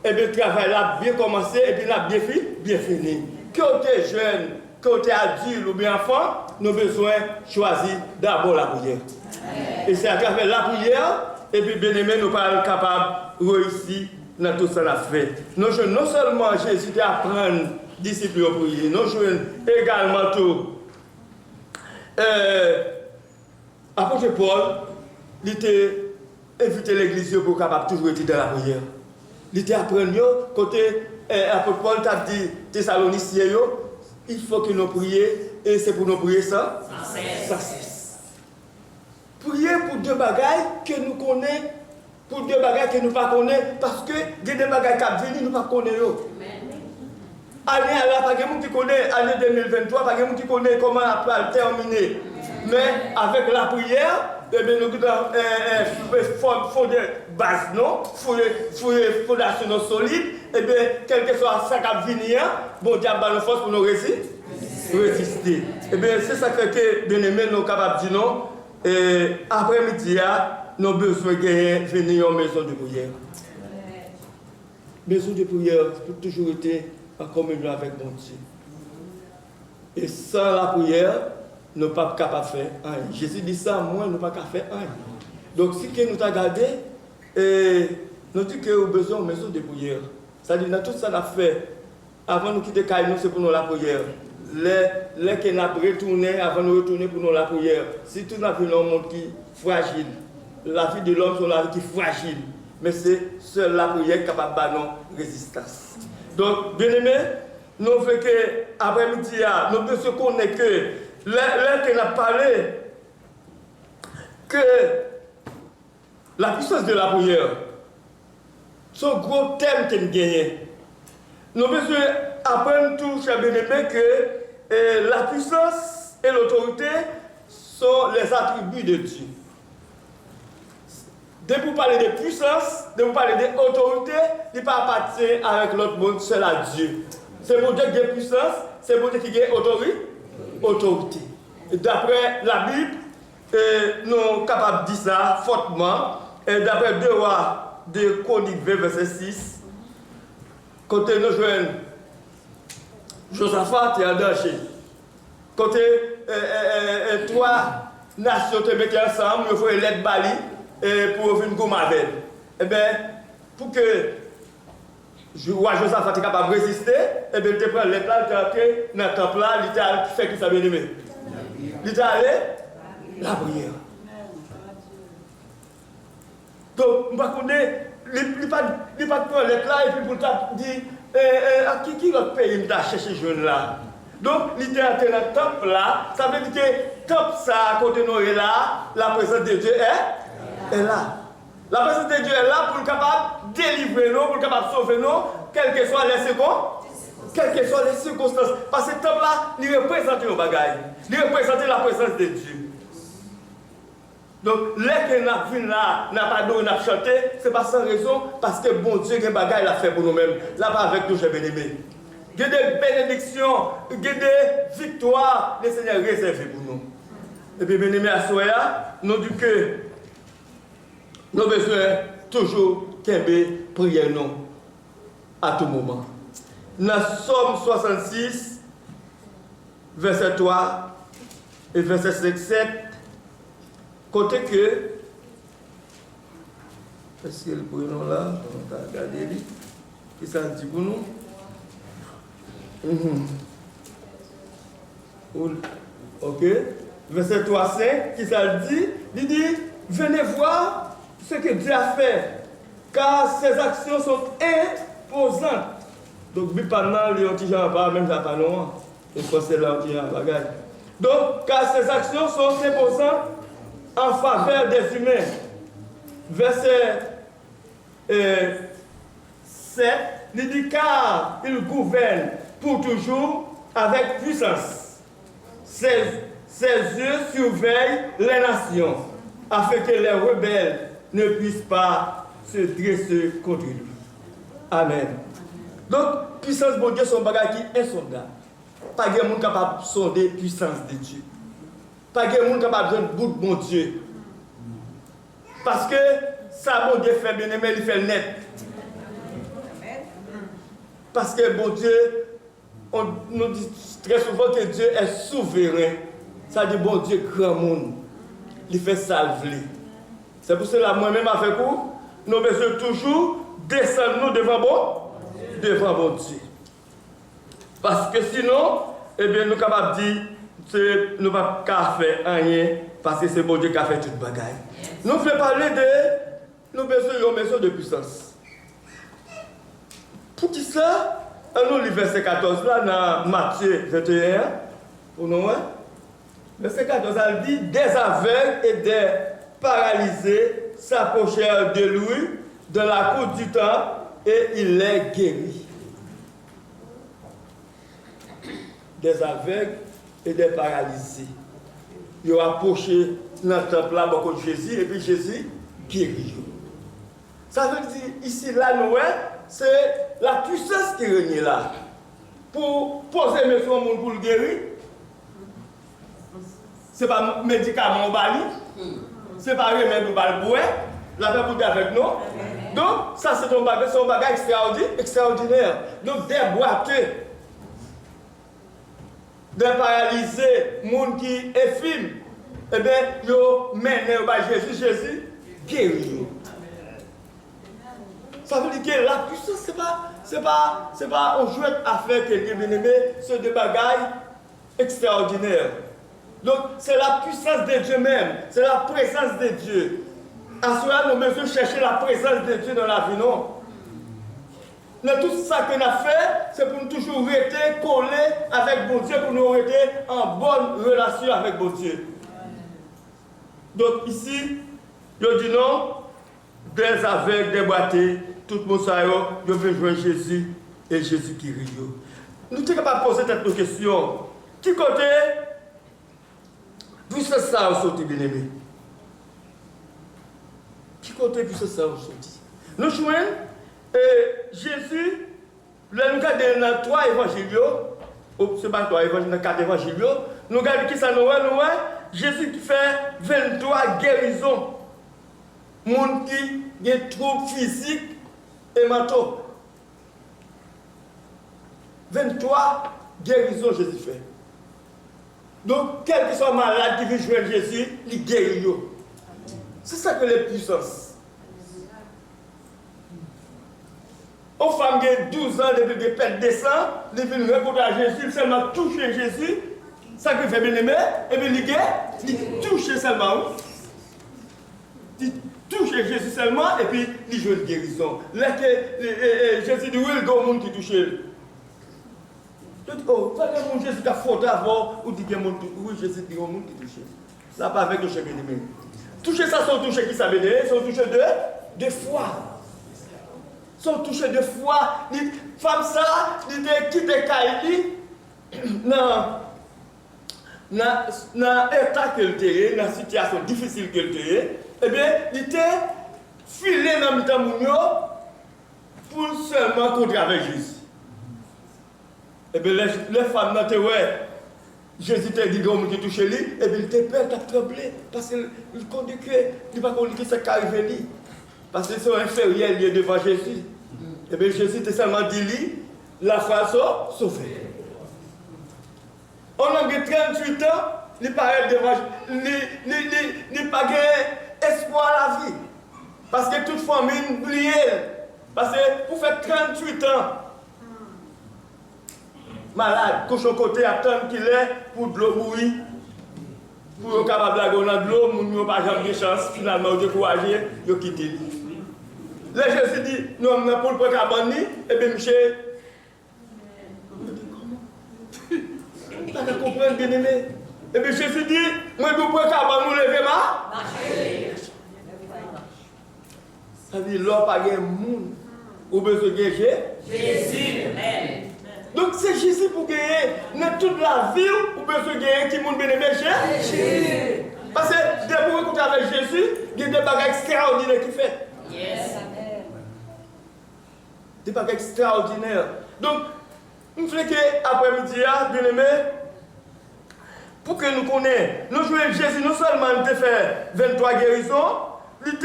eh bien, le travail là bien commencé et puis là bien fini. Côté jeune, côté adulte ou bien enfant, nous avons besoin de choisir d'abord la prière. Et c'est à travers la prière, et puis bien aimé, nous sommes capables de réussir dans tout ça qu'on a fait. Non seulement Jésus d'apprendre disciples à prier, nous jouons également tout. Apôtre Paul, il était invité l'église pour capable toujours être dans la prière. Il était apprenant côté apôtre Paul t'a dit Thessaloniciens, il faut que nous prions et c'est pour nous prier ça. Ça cesse. Prier pour deux bagailles que nous connaissons, pour deux bagailles que nous ne connaissons pas, parce que il y a des bagailles qui viennent, nous ne connaissons pas. Année à la, pas de monde qui connaît, année 2023, pas de monde qui connaît comment elle va terminer. Mais avec la prière, eh bien, nous avons des bases, non? Des fondations solides, et bien, quel que soit ça qui vient, bon Dieu a une force pour nous résister. Et bien, c'est ça qui fait que, bien aimé, nous sommes capables de dire non. Et après-midi, nous avons besoin de venir en maison de prière. Maison de prière pour toujours été en communion avec mon Dieu. Et sans la prière, nous ne sommes pas capables de faire rien. Jésus dit ça, moi, nous ne sommes pas capables de faire rien. Donc, si nous avons gardé, nous disons que nous avons besoin de maison de prière. C'est-à-dire, dans tout ça qu'on a fait, avant de quitter Caïnou, c'est pour nous la prière. Les qui nous retourné, avant de retourner pour nous la prière. Si tout n'a vu un monde qui est fragile, la vie de l'homme, c'est la vie qui est fragile. Mais c'est seule la prière qui est capable de faire résistance. Donc, bien aimé, nous voulons que, après-midi, nous devons connaître que, là qu'on a parlé, que la puissance de la prière, c'est un gros thème qu'on a gagné. Nous devons apprendre tout, cher bien-aimé, que la puissance et l'autorité sont les attributs de Dieu. Dès que vous parlez de puissance, dès que vous parlez d'autorité, il ne peut pas partir avec l'autre monde, seul à Dieu. C'est mon Dieu qui a puissance, c'est mon Dieu qui a autorité. D'après la Bible, nous sommes capables de dire ça fortement. Et d'après 2 Rois de Chroniques 20, verset 6, côté nous jouons Josaphat et en danger. Côté 3 nations te mettent ensemble, il faut l'aide Bali pour venir gommer. Eh bien, pour que le roi Josaphat est capable de résister, eh bien, tu prends l'aide là, tu es dans le temple là, il t'a fait que ça bien aimé. Il t'a allé la prière. Donc, je ne connais pas, il ne pas prendre l'aide là et puis pour dire à qui l'autre pays m'a cherché jeune là. Donc, littéralement, dans le temple là, ça veut dire que le temple, ça, à côté de nous, est là, la présence de Dieu est là. La présence de Dieu est là pour être capable de délivrer nous, pour être capable de sauver nous, quelles que soient les circonstances. Parce que le temple là, il représente nos bagailles. Il représente la présence de Dieu. Donc, les que nous avons là, n'a pas d'eau, n'a chanté, ce n'est pas sans raison, parce que bon Dieu, il y a des bagailles à faire pour nous-mêmes. Là-bas avec nous, j'ai bien aimé. Il y a des bénédictions, il y a des victoires, les Seigneurs réservés pour nous. Et puis, bien aimé à Soya, nous disons que nous avons besoin toujours de prier nous à tout moment. Dans Somme 66, verset 3 et verset 5, 7, côté que, est-ce que le prénom là, on va regarder lui, qui ça dit pour nous? Ok, verset 3, 5, qui ça dit? Il dit, venez voir ce que Dieu a fait, car ses actions sont imposantes. Donc, pendant les gens pas même pas non, et c'est là qui a bagage. Donc, car ses actions sont imposantes en faveur des humains. Verset 7, il dit car il gouverne pour toujours avec puissance. Ses yeux surveillent les nations, afin que les rebelles ne puissent pas se dresser contre lui. Amen. Donc, puissance de Dieu, c'est un bagage qui est insondable. Pas de monde capable de sonder la puissance de Dieu. Pas de monde capable de jouer bout de bon Dieu. Parce que ça, bon Dieu fait bien aimé, il fait le net. Parce que bon Dieu, on nous dit très souvent que Dieu est souverain. Ça dit bon Dieu, grand monde. Il fait salver. C'est pour cela, moi-même, avec vous, nous devons toujours descendre nous devant bon Dieu. Parce que sinon, eh bien, nous sommes capables de dire que nous ne pouvons pas faire rien parce que c'est bon Dieu qui a fait toute bagaille. Nous voulons parler de nous besoin de puissance. Pour qui ça? Nous lisons verset 14 là dans Matthieu 21. Pour nous, verset 14, elle dit des aveugles et des paralysés s'approchèrent de lui dans la cour du temple et il les guérit. Des aveugles et des paralysés. Ils ont approché dans le temple là, beaucoup de Jésus, et puis Jésus guérit. Ça veut dire, ici, là, nous, c'est la puissance qui règne là. Pour poser mes soins pour le guérir, ce n'est pas médicament au bali, ce n'est pas remède au balboué, la paix pour avec nous. Donc, ça, c'est un bagage extraordinaire. Donc, des boiteux, des paralysés, des gens qui effiment, eh bien, ils mènent par Jésus guérit. Ça veut dire que la puissance, c'est pas on joue à faire quelqu'un bien aimé, c'est des bagailles extraordinaires. Donc, c'est la puissance de Dieu même, c'est la présence de Dieu. À cela, nous devons chercher la présence de Dieu dans la vie, non? Mais tout ça qu'on a fait, c'est pour nous toujours rester collés avec bon Dieu, pour nous rester en bonne relation avec bon Dieu. Donc ici, je dis non, des aveugles, des boités, tout le monde ça, je veux joindre Jésus et Jésus qui rit. Nous sommes capables de poser cette question. Qui côté, puissance ça sorti, bien aimé? Qui côté puissance ça sorti? Nous joignons Jésus, nous regardons dans 3 évangiles, ce n'est pas 3 évangiles, dans 4 évangiles, nous regardons qui ça nous voit, Jésus qui fait 23 guérisons. Monde qui a des troubles physiques et mentaux. 23 guérisons Jésus fait. Donc, quel que soit malade qui veut jouer Jésus, il guérit. C'est ça que les puissances. Aux femmes qui ont 12 ans, depuis des pertes de sang, depuis le rencontre à Jésus, seulement toucher Jésus, ça que fait bien aimé, et bien il touche seulement. Il touche Jésus seulement, et puis il joue une guérison. Là, Jésus dit, oui, il y a un monde qui touche. Oh, pas que mon Jésus qui a faute avant, ou dit que mon oui, Jésus dit qu'il y a un monde qui touche. Là, pas avec le chef bien aimé. Toucher ça, sont touchés qui savent bien, sont touchés de foi. Sont touchés de foi. Les femmes, ça, ils quittent Kaili dans l'état qu'elle était, dans la situation difficile qu'elle était, eh bien, ils étaient filés dans le temps pour seulement contre avec Jésus. Eh bien, les femmes n'ont pas Jésus t'a dit qu'il qui touché lui, et bien, il était peur, il a tremblé, parce qu'il connaît que, il va connaître que c'est arrivé. Parce qu'ils sont inférieurs devant Jésus. Et bien Jésus t'a seulement dit lui, la foi sauvée. On a 38 ans, il paraît devant, il pas espoir à la vie. Parce que toute famille oublie. Parce que pour faire 38 ans, malade, couche au côté, attendre qu'il est pour de l'eau mourir. Pour être capable de la de l'eau, nous n'avons pas jamais de chance, finalement, décourager, de quitter lui. Là, Jésus dit, nous avons pour le prendre cabane, et bien, monsieur, comment? Pas de comprendre, bien aimé. Et bien, Jésus dit, moi, je prends cabane, nous lever ma. Ça veut dire, l'homme pas de monde, ou besoin de Jésus. Donc, c'est Jésus pour gagner. Dans toute la vie, ou besoin de gagner qui monde bien aimé Jésus. Parce que, dès que vous écoutez avec Jésus, il y a des bagages extraordinaires qu'il fait. Yes. Des bagages extraordinaires. Donc, nous voulons qu'après-midi, bien aimé, pour que nous connaissions, nous jouons Jésus, non seulement de faire 23 guérisons, il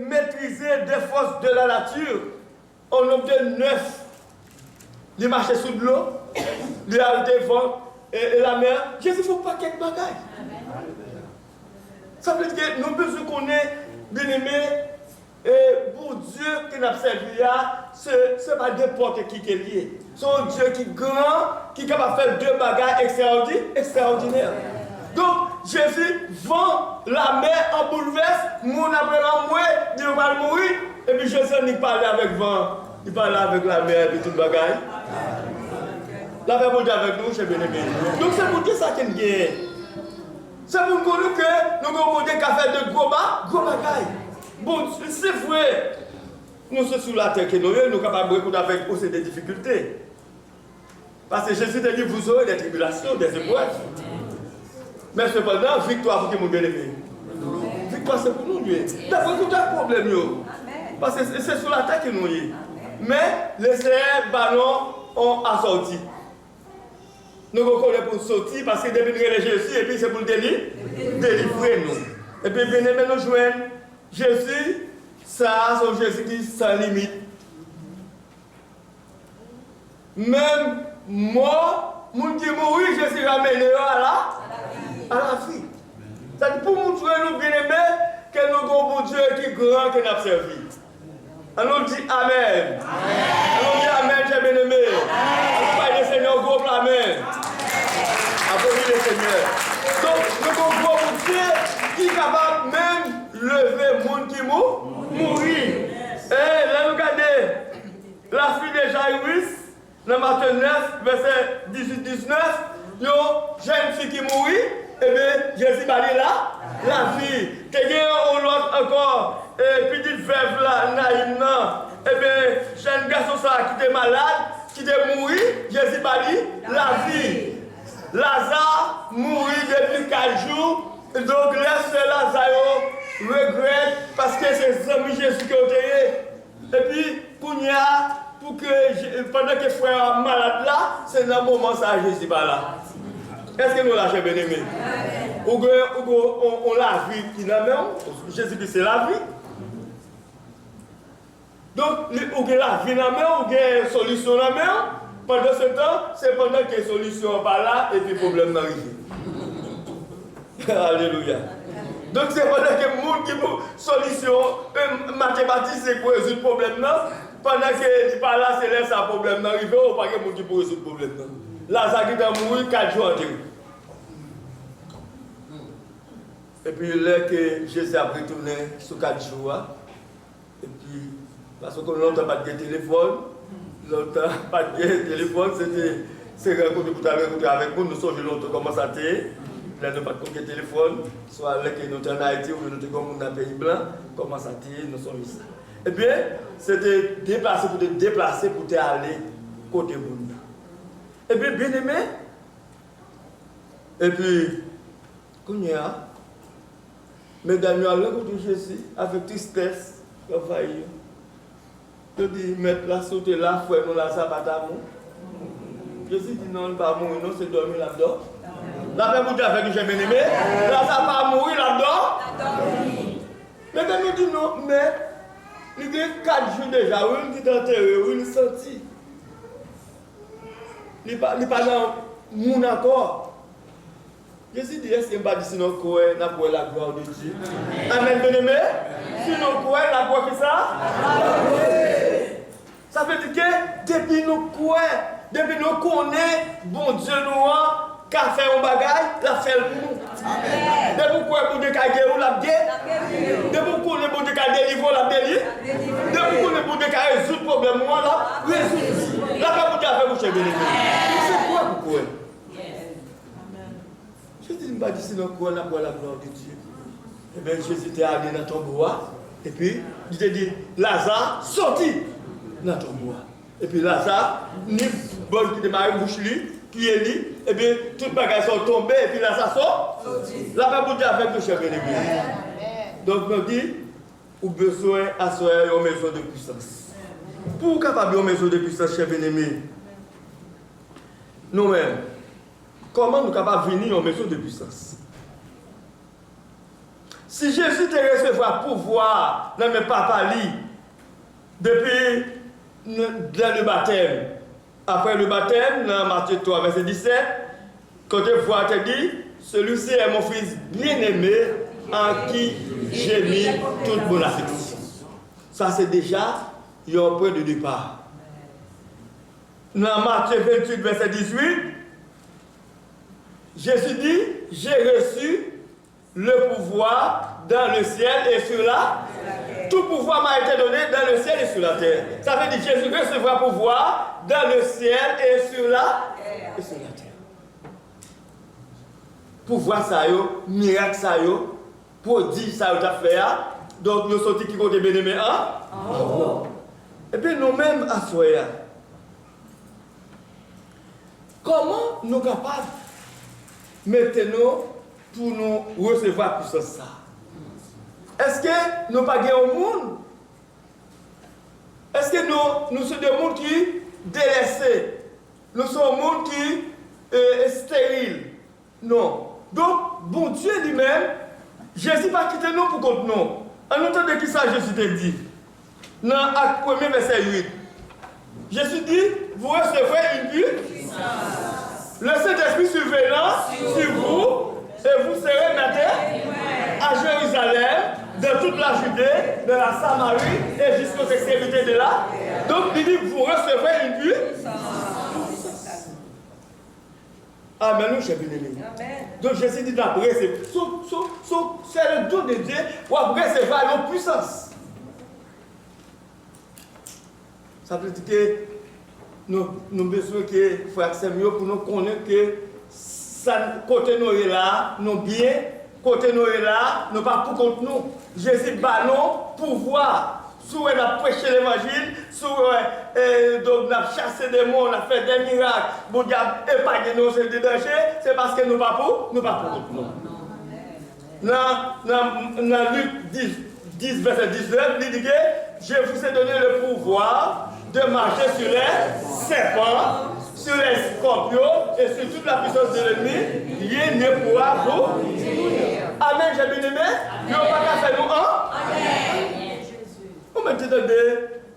maîtriser des forces de la nature. On obtient 9. Il marchait sous de l'eau, il a devant et la mer. Jésus ne faut pas quelque bagaille. Ça veut dire que nous besoin qu'on ait bien aimé. Et pour Dieu qui n'a servi là, ce n'est pas n'importe qui est lié. C'est un Dieu qui est grand, qui est capable de faire 2 bagages extraordinaires. Donc, Jésus vend la mer en bouleverse, mon après la mourir, il va mourir, et puis Jésus il parle avec vent, il parle avec la mer, et puis tout le bagage. La paix pour Dieu avec nous, c'est bien aimé. Donc, c'est pour Dieu ça qu'il y a. C'est pour nous que nous avons Dieu qui a fait de gros bagages. Bon, c'est vrai, nous sommes sur la terre que nous sommes capables de avec aussi des difficultés. Parce que Jésus a dit, vous aurez des tribulations, des épreuves. Mais cependant, victoire pour que nous bien aimé. Victoire c'est pour nous. D'après tout un problème. Parce que c'est sur la terre que nous sommes. Mais les ballons ont assorti. Nous reconnaissons pour sortir parce que depuis que Jésus, et puis c'est pour délivrer nous. Et puis bien aimé, nous joignons Jésus, ça, c'est Jésus qui sans limite. Même moi, mon qui mourit, je suis ramené à la vie. C'est pour montrer nous bien aimés que nous avons un Dieu qui est grand, qui nous a servi. On nous dit Amen. On nous dit Amen, j'ai bien aimé. On va le Seigneur, gros Amen. Applaudissez le Seigneur. Donc, nous avons un Dieu qui est capable même lever le monde qui mourit. Et là, nous regardons la fille de Jairus, dans Matthieu 9, verset 18-19, une jeune fille qui mourit, et bien Jésus va dire là, la fille. Il y a un autre encore, petite veuve là, naïve, et bien, jeune garçon qui était malade, qui était mort, Jésus va dire la fille. Lazare mourit depuis 4 jours, donc laisse Lazare regrette parce que c'est les amis Jésus qui ont été. Et puis, pour que pendant que le frère est malade là, c'est dans le moment ça Jésus va là. Est-ce que nous l'avons bien aimé? Ou on la vie qui n'a même, Jésus dit c'est la vie. Donc, ou la vie n'a même, ou une solution n'a même. Pendant ce temps, c'est pendant que la solution n'est pas là et puis le problème n'arrive. Alléluia. Donc c'est pendant que le monde qui a solution mathématique c'est pour résoudre le problème. Pendant que n'est pas là, c'est là ça problème n'arrive ou pas que le monde qui peut résoudre le problème. Lazare qui a mouru 4 jours enterré. Et puis là que Jésus a retourné sur 4 jours. Et puis, parce qu'on n'a pas de téléphone. Longtemps, pas de téléphone, c'est rencontre pour rencontrer avec nous, nous sommes longtemps comment ça t'est. Là, nous n'avons pas de téléphone, soit là que nous sommes en Haïti ou nous sommes dans un pays blanc, comment ça t'est, nous sommes ici. Eh bien, c'était déplacer pour te aller côté monde. Eh bien, bien aimé. Et puis, quand il y a, mesdames, nous allons rencontrer Jésus avec tristesse, travail. Je dis, mettre la sauter là, frère, nous la sabata. Jésus dit non, pas mourir, non, c'est dormir là-dedans. La paix pour Dieu avec j'ai bien aimé. Là, ça va mourir là-dedans. Mais quand nous dit non, mais il y a 4 jours déjà, une qui est enterrée, une sortie. Il n'est pas dans mon accord. Jésus dit, est-ce qu'il va dire sinon quoi, n'a pas la gloire de Dieu? Amen, bien aimé. Sinon quoi, n'a pas fait ça? Ça veut dire que depuis nous quoi, depuis nous connaissons, bon Dieu nous a qu'à faire un bagage, la fait pour nous. Depuis quoi pour décailler ou la guerre, depuis quoi pour décailler délivrer la délivrer, depuis quoi pour décailler résoudre le problème moi là, résoudre. La paix pour Dieu avec vous, cher bien-aimé. C'est quoi pourquoi? Je dis, je dis sinon quoi, n'a pas la gloire de Dieu. Et bien Jésus était allé dans ton bois, et puis il te dit, Lazare, sorti dans ton bois. Et puis Lazare, ni bon qui démarre bouche lui, qui est lui, et bien tout le bagage sont tombés, et puis Lazare sort. La paix pour Dieu avec nous, cher bien-aimé. Donc nous dit, ou besoin d'asseoir une maison de puissance. Pour capable une maison de puissance, cher bien-aimé, nous-mêmes, comment nous sommes capables de venir en maison de puissance? Si Jésus te recevra pouvoir dans mes papas depuis le baptême, après le baptême, dans Matthieu 3, verset 17, quand tu vois, te dit, celui-ci est mon fils bien-aimé en qui j'ai mis toute mon affection. Ça, c'est déjà un point de départ. Dans Matthieu 28, verset 18, Jésus dit, j'ai reçu le pouvoir dans le ciel et sur la terre. Tout pouvoir m'a été donné dans le ciel et sur la terre. Ça veut dire Jésus recevra pouvoir dans le ciel et sur la terre. Pouvoir ça yo, miracle ça yo, prodige ça yo t'a fait. Donc nous sortis qui côté bien-aimé et puis nous-mêmes à soi. Comment nous sommes capables maintenant pour nous recevoir puissance ça? Est-ce que nous pas au monde? Est-ce que nous sommes des mondes qui délaissés? Nous sommes un monde qui est stérile? Non. Donc, bon Dieu lui-même, Jésus pas quitté nous pour contre nous. En entendant qui ça Jésus te dit? Dans Acte 1er verset 8. Jésus dit, vous recevrez une puissance. Le Saint-Esprit surveillant sur vous, et vous serez maintenant à Jérusalem, dans toute la Judée, de la Samarie et jusqu'aux extrémités de là. Donc il dit, vous recevrez une puissance. Amen, nous, chers bien-aimés. Donc Jésus dit d'après, c'est le don de Dieu pour recevoir une puissance. Ça veut dire que nous avons besoin que frère Samuel pour nous connaître que ça, côté nous est là, nous bien, côté nous est là, nous pas pour contre nous. Jésus ballon pouvoir. Sous on a prêché l'évangile, sous donc on a chassé des mots, on a fait des miracles, bon Dieu a épargné nous des dangers, c'est parce que nous pas pour contre nous. Dans Luc 10 verset 19, il dit que je vous ai donné le pouvoir de marcher sur les serpents, sur les scorpions et sur toute la puissance de l'ennemi, rien ne pourra vous. Amen, j'ai bien aimé. Nous n'avons pas qu'à faire nous Amen. Vous mettez dans des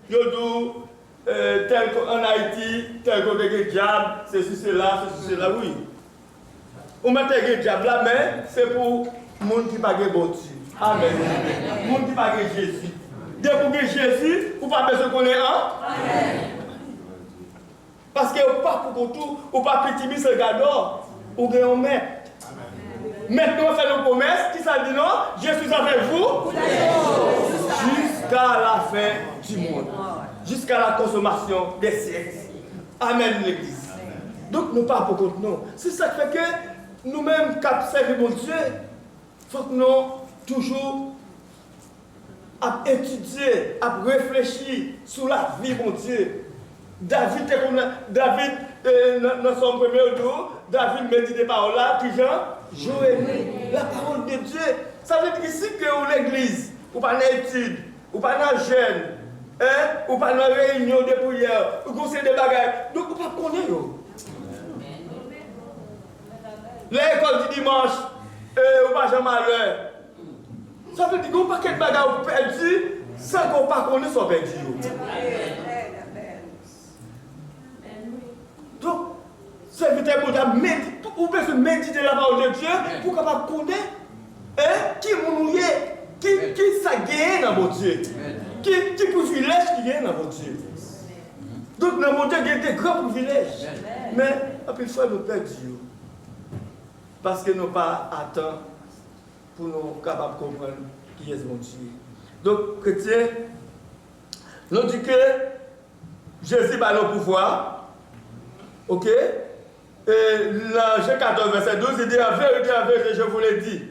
yodou, tel qu'en Haïti, tel qu'on a diable, ceci, cela, oui. Vous mettez le diable là, mais c'est pour les gens qui n'ont pas de bon Dieu. Amen. Les gens qui n'ont pas de Jésus. Dès que vous avez Jésus, vous n'avez pas besoin qu'on ait un. Amen. Parce que vous pas pour tout, vous pas petit bis le gardeur, vous avez un maître. Maintenant, on fait nos promesses, qui ça dit non? Je suis avec vous jusqu'à la fin du monde, jusqu'à la consommation des siècles. Amen, l'Église. Donc, nous pas pour contre nous. C'est ça qui fait que nous-mêmes, qui servons mon Dieu, il faut que nous toujours à étudier, à réfléchir sur la vie, mon Dieu. David, dans son premier jour, David médite des paroles là, puis Joël, la parole de Dieu. Ça veut dire ici que l'église, ou pas l'étude, ou pas dans jeûne, ou pas dans réunion de prière, ou conseil de bagages, donc ou pas connaître. L'école du dimanche, ou pas jamais malheur. Ça veut dire qu'on pas quel bagage perdu sans qu'on pas connaître son perdu. Donc, serviteur pour vous pouvez méditer la parole de Dieu pour capable connaître qui nous est, qui ça gagne dans mon Dieu, qui privilège qui gagne dans mon Dieu. Donc, dans mon Dieu, il y a des grands privilèges. Mais, après, il faut nous perdre parce que nous pas attendre pour nous capables de comprendre qui est mon Dieu. Donc, chrétien, nous dit que Jésus a le pouvoir. Ok? Et dans Jean 14, verset 12, il dit en vérité, je vous l'ai dit,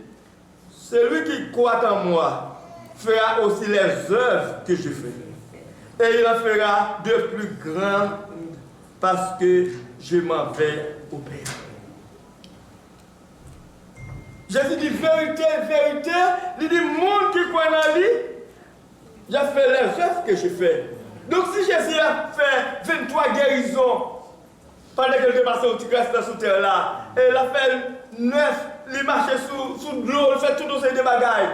celui qui croit en moi fera aussi les œuvres que je fais. Et il en fera de plus grands parce que je m'en vais au Père. Jésus dit vérité, vérité. Il dit, monde qui croit en lui, j'ai fait les œuvres que je fais. Donc si Jésus a fait 23 guérisons, pendant que je passais au petit grâce sous terre là, et il a fait 9, il marchait sous l'eau, il fait tout ces bagailles.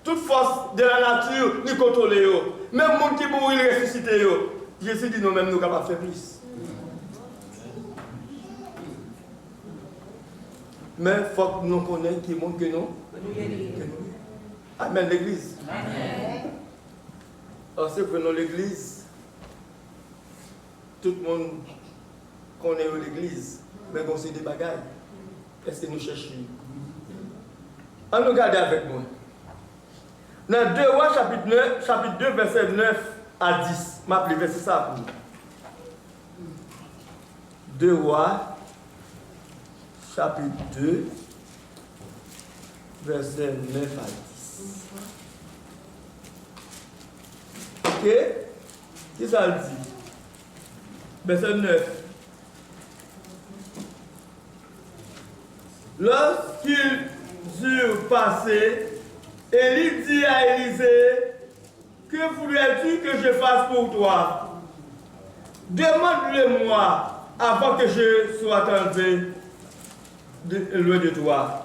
toute force de la nature, nous contrôler. Même les gens qui mourent, ils ressuscitent. Jésus dit nous-mêmes, nous sommes capables de faire plus. Mais il faut que nous connaissions qui montre que nous. Amen, l'église. Alors, si prenons l'église, tout le monde connaît l'église, mais on sait des bagailles. Est-ce que nous cherchons? On nous regarde avec moi. Dans 2 Rois, chapitre 2, verset 9 à 10. Je vais verset ça pour nous. 2 Rois, chapitre 2, verset 9 à 10. Ok? Qu'est-ce que ça dit? Verset 9. Lorsqu'ils eurent passé, Élie dit à Élisée, que voudrais-tu que je fasse pour toi? Demande-le-moi avant que je sois enlevé loin de toi.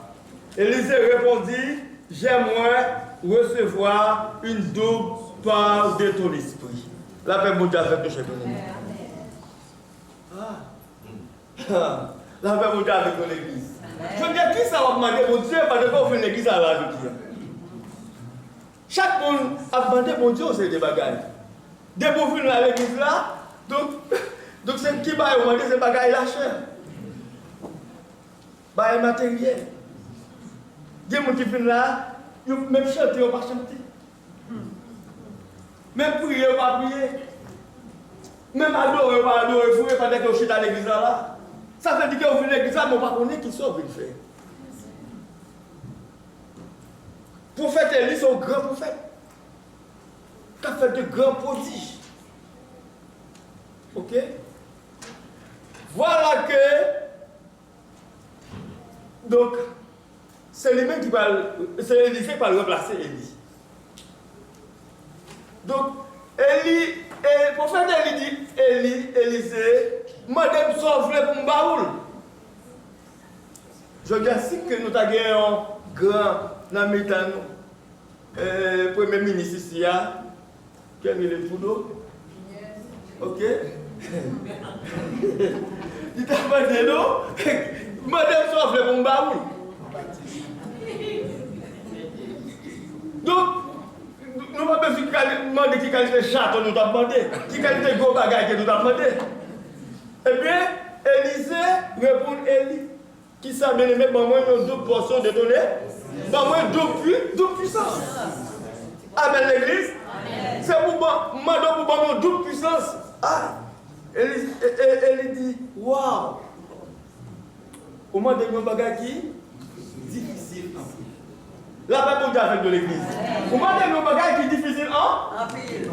Élisée répondit, j'aimerais recevoir une double part de ton esprit. La paix monte avec nous, chers amis. La paix monte avec nous, l'église. Je veux dire, qui ça va demander, mon Dieu, parce qu'on fait une église à la vie. Chaque monde a demandé, mon Dieu, c'est des bagailles. Dès qu'on vient à l'église là, donc c'est qui va demander ces bagailles là, cher. Bagailles matériel. Il y a des gens qui viennent là, même chanter, ils ne vont pas chanter. Même prier, ils ne vont pas prier. Même adorer, ils ne vont pas adorer. Vous ne pouvez pas dire que vous êtes à l'église là. Ça veut dire que vous venez à l'église là, mais on ne va pas connaître qui sont venus faire. Prophète Élie, c'est un grand prophète. Qui a fait de grands prodiges. Ok? Voilà que. Donc, c'est lui-même qui va. C'est Élisée qui va le remplacer Élie. Donc, Élie, le prophète Élie dit Élisée, madame sauve pour Mbaoul. Je dis ainsi que nous avons un grand dans le premier ministre ici, qui a mis le Trudeau. Ok? Il t'a demandé, non? Madame sauve pour Mbaoul. Donc, nous n'avons pas besoin de demander qui qualité château nous avons demandé, qui qualité gros bagaille que nous avons demandé. Eh bien, Élisée répond Élie, qui s'est bien aimé, moi une double portion de données, moi double puissance. Amen l'église. C'est pour moi, pour double puissance. Ah, Élie dit, waouh. Au moins de nos bagages qui difficile. La paix pour avec de l'église. Au moins de nos bagages qui difficile en pile.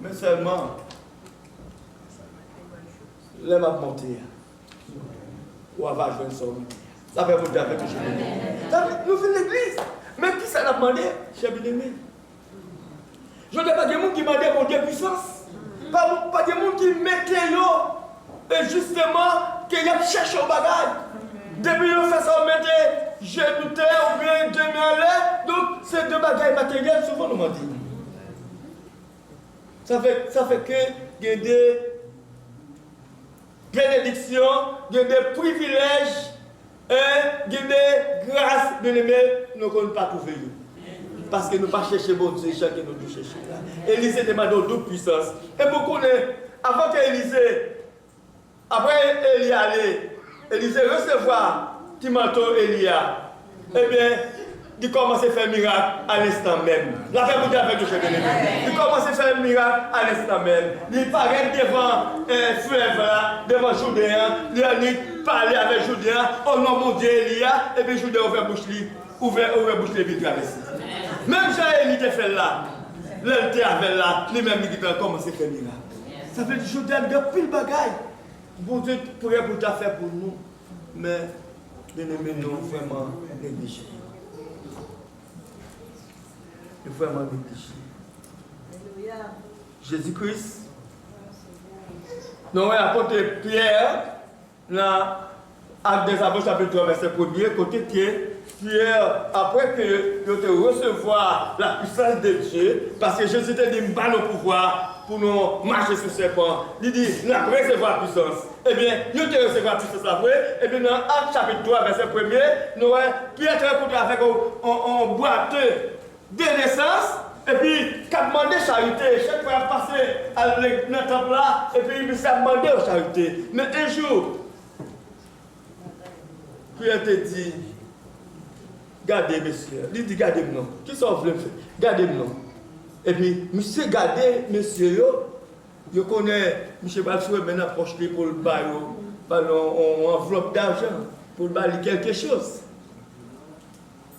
Mais seulement, les m'a monter. Ou avoir joué une somme. La paix pour avec de l'église. Nous faisons l'église. Mais qui ça l'a demandé, cher bien-aimé? Je ne dis pas des gens qui demandent mon Dieu puissance. Pas des gens qui mettent et justement, qu'il y a cherché au bagage. Depuis qu'on fait ça, on mettait genoux terre ou bien demi en l'air. Donc, c'est deux bagages matériels, souvent, nous m'ont dit. Ça fait que il y a des bénédictions, il y a des privilèges, il y a des grâces, bien aimés, nous ne connaissons pas trouver. Parce que nous ne pas chercher bon Dieu, chacun nous doit chercher. Élisée demande double puissance. Et beaucoup, avant qu'Élisée, après Élie allait, Élisée recevoir Timanto Elia, eh bien, il commence à faire miracle à l'instant même. La paix vous dit avec le chef de l'église. Il commence à faire miracle à l'instant même. Il paraît devant fleuve là, devant Judéen, il parle avec Judéen, au nom mon Dieu Elia, et puis Judéen ouvert bouche les vitres traversées. Même Jean-Élie était fait là, l'elle était avec là, lui-même il a commencé à faire miracle. Ça veut dire que Judéen a pile bagaille. Bon Dieu pourrait pour ta faire pour nous, mais bien aimé, nous vraiment négligés. Nous vraiment négligés. Jésus-Christ, nous avons apporté Pierre dans Actes des Apôtres, chapitre 3, verset 1er, côté qui fier après que vous te recevoir la puissance de Dieu, parce que Jésus te dit, pas le pouvoir pour nous marcher sur ses pas. Il dit, nous avons recevoir la puissance. Eh bien, nous te recevoir la puissance après. Et bien, dans Actes chapitre 3, verset 1er, nous avons Pierre te avec un boîte de naissance. Et puis, il a demandé charité. Chaque fois qu'il passé dans le temple là, et puis il s'est demandé charité. Mais un jour, Pierre te dit, gardez, monsieur. Il dit, gardez-moi. Qui sont vous faire? Gardez-moi. Et puis, monsieur, gardez, monsieur, je connais, monsieur Balsoué, maintenant, projeté pour le bail, en enveloppe d'argent, pour le bail quelque chose.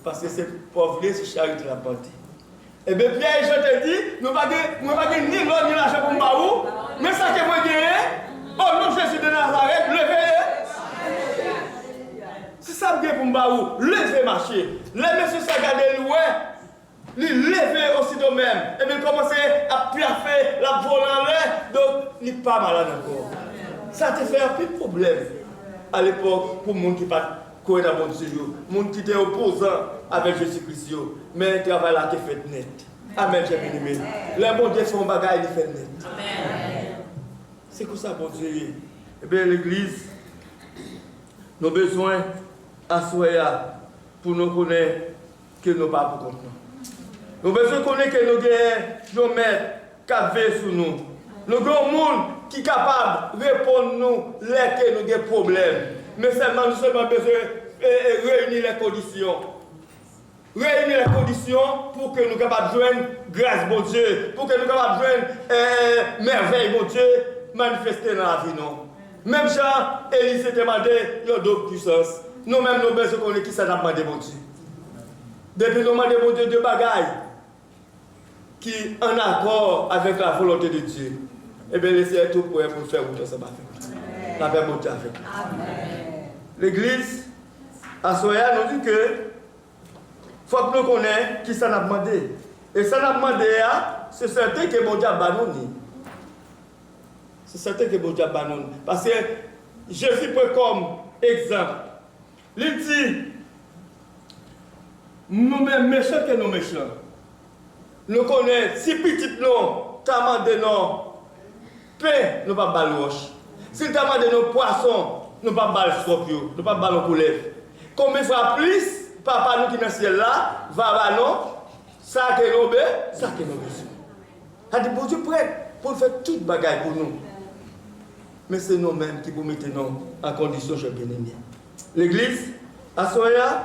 Parce que c'est pauvre, c'est charité la bonté. Et bien, Pierre, je te dis, nous ne pouvons pas ni l'eau ni l'argent pour nous, mais ça que moi j'ai, oh non, Jésus de Nazareth, levez. C'est ça que pour nous, levez marcher. Les messieurs s'est gardé loin, les lever aussitôt même. Et bien, commencer à piaffer la voler en l'air, donc il n'est pas malade encore. Ça te fait un peu de problème à l'époque pour les gens qui ne sont pas dans le bon Dieu, les gens qui étaient opposants avec Jésus-Christ, mais le travail là qui est fait net. Amen, j'ai bien aimé. Les bons Dieu font bagaille, ils fait net. C'est comme ça, bon Dieu. Eh bien, l'Église, nous avons besoin d'asseoir pour nous connaître que nous pas pour comprendre. Nous avons besoin de connaître que nous avons nos maîtres qui veillent sur nous. Nous avons un monde qui est capable de répondre nous les que nous avons des problèmes. Mais seulement nous avons besoin de réunir les conditions. Réunir les conditions pour que nous soyons capables de joindre grâce, bon Dieu, pour que nous soyons capables de joindre merveille, bon Dieu, manifester dans la vie, non. Même Jean, Élie s'est demandé, il y a d'autres puissances. Nous-mêmes, nous besoin qu'on ait qui s'est demandé, bon Dieu. Depuis nous demandons, bon Dieu, de bagailles qui en accord avec la volonté de Dieu. Eh bien, laissez tout pour faire où ça va faire. La paix, bon Dieu, avec nous. L'Église, à Soya, nous dit que il faut que nous connaissions qui ça n'a demandé. Et ça n'a demandé, c'est certain que bon Dieu a banoni. C'est certain que bon Dieu a banoni. Parce que Jésus prend comme exemple. Il dit, nous-mêmes méchants que nous méchants. Nous connaissons, si petit non, t'as demandé non, pain, nous pas bal roche. Si t'as demandé nos poissons, nous pas bal scorpion, nous pas bal couleuvre. Combien de fois plus? Papa nous qui est dans le ciel là, va ballon, ça que nous besoin, ça que nous besoin. Il dit, bon Dieu prêt pour faire toute bagaille pour nous. Mais c'est nous-mêmes qui vous mettons en condition, je bien aimé. L'église, à Soya,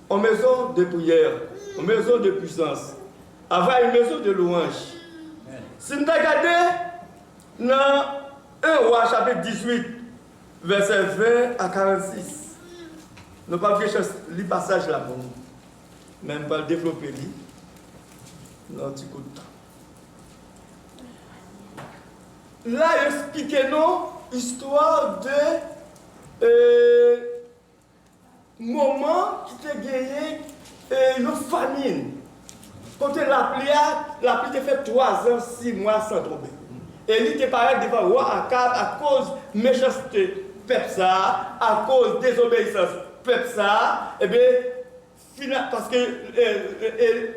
en maison de prière, en maison de puissance, avoir une maison de louange. Si nous regardons dans 1 Roi chapitre 18, verset 20 à 46, nous ne pouvons pas chercher le passage là pour nous. Même pas le développer, dans un petit coup de temps. Là, expliquez-nous l'histoire de moment qui t'a gagné une famine. Quand la pluie a fait 3 ans, 6 mois sans tomber. Et il était pareil devant le roi Akab à cause de méchanceté peuple ça, à cause de désobéissance peuple ça. Et bien, parce que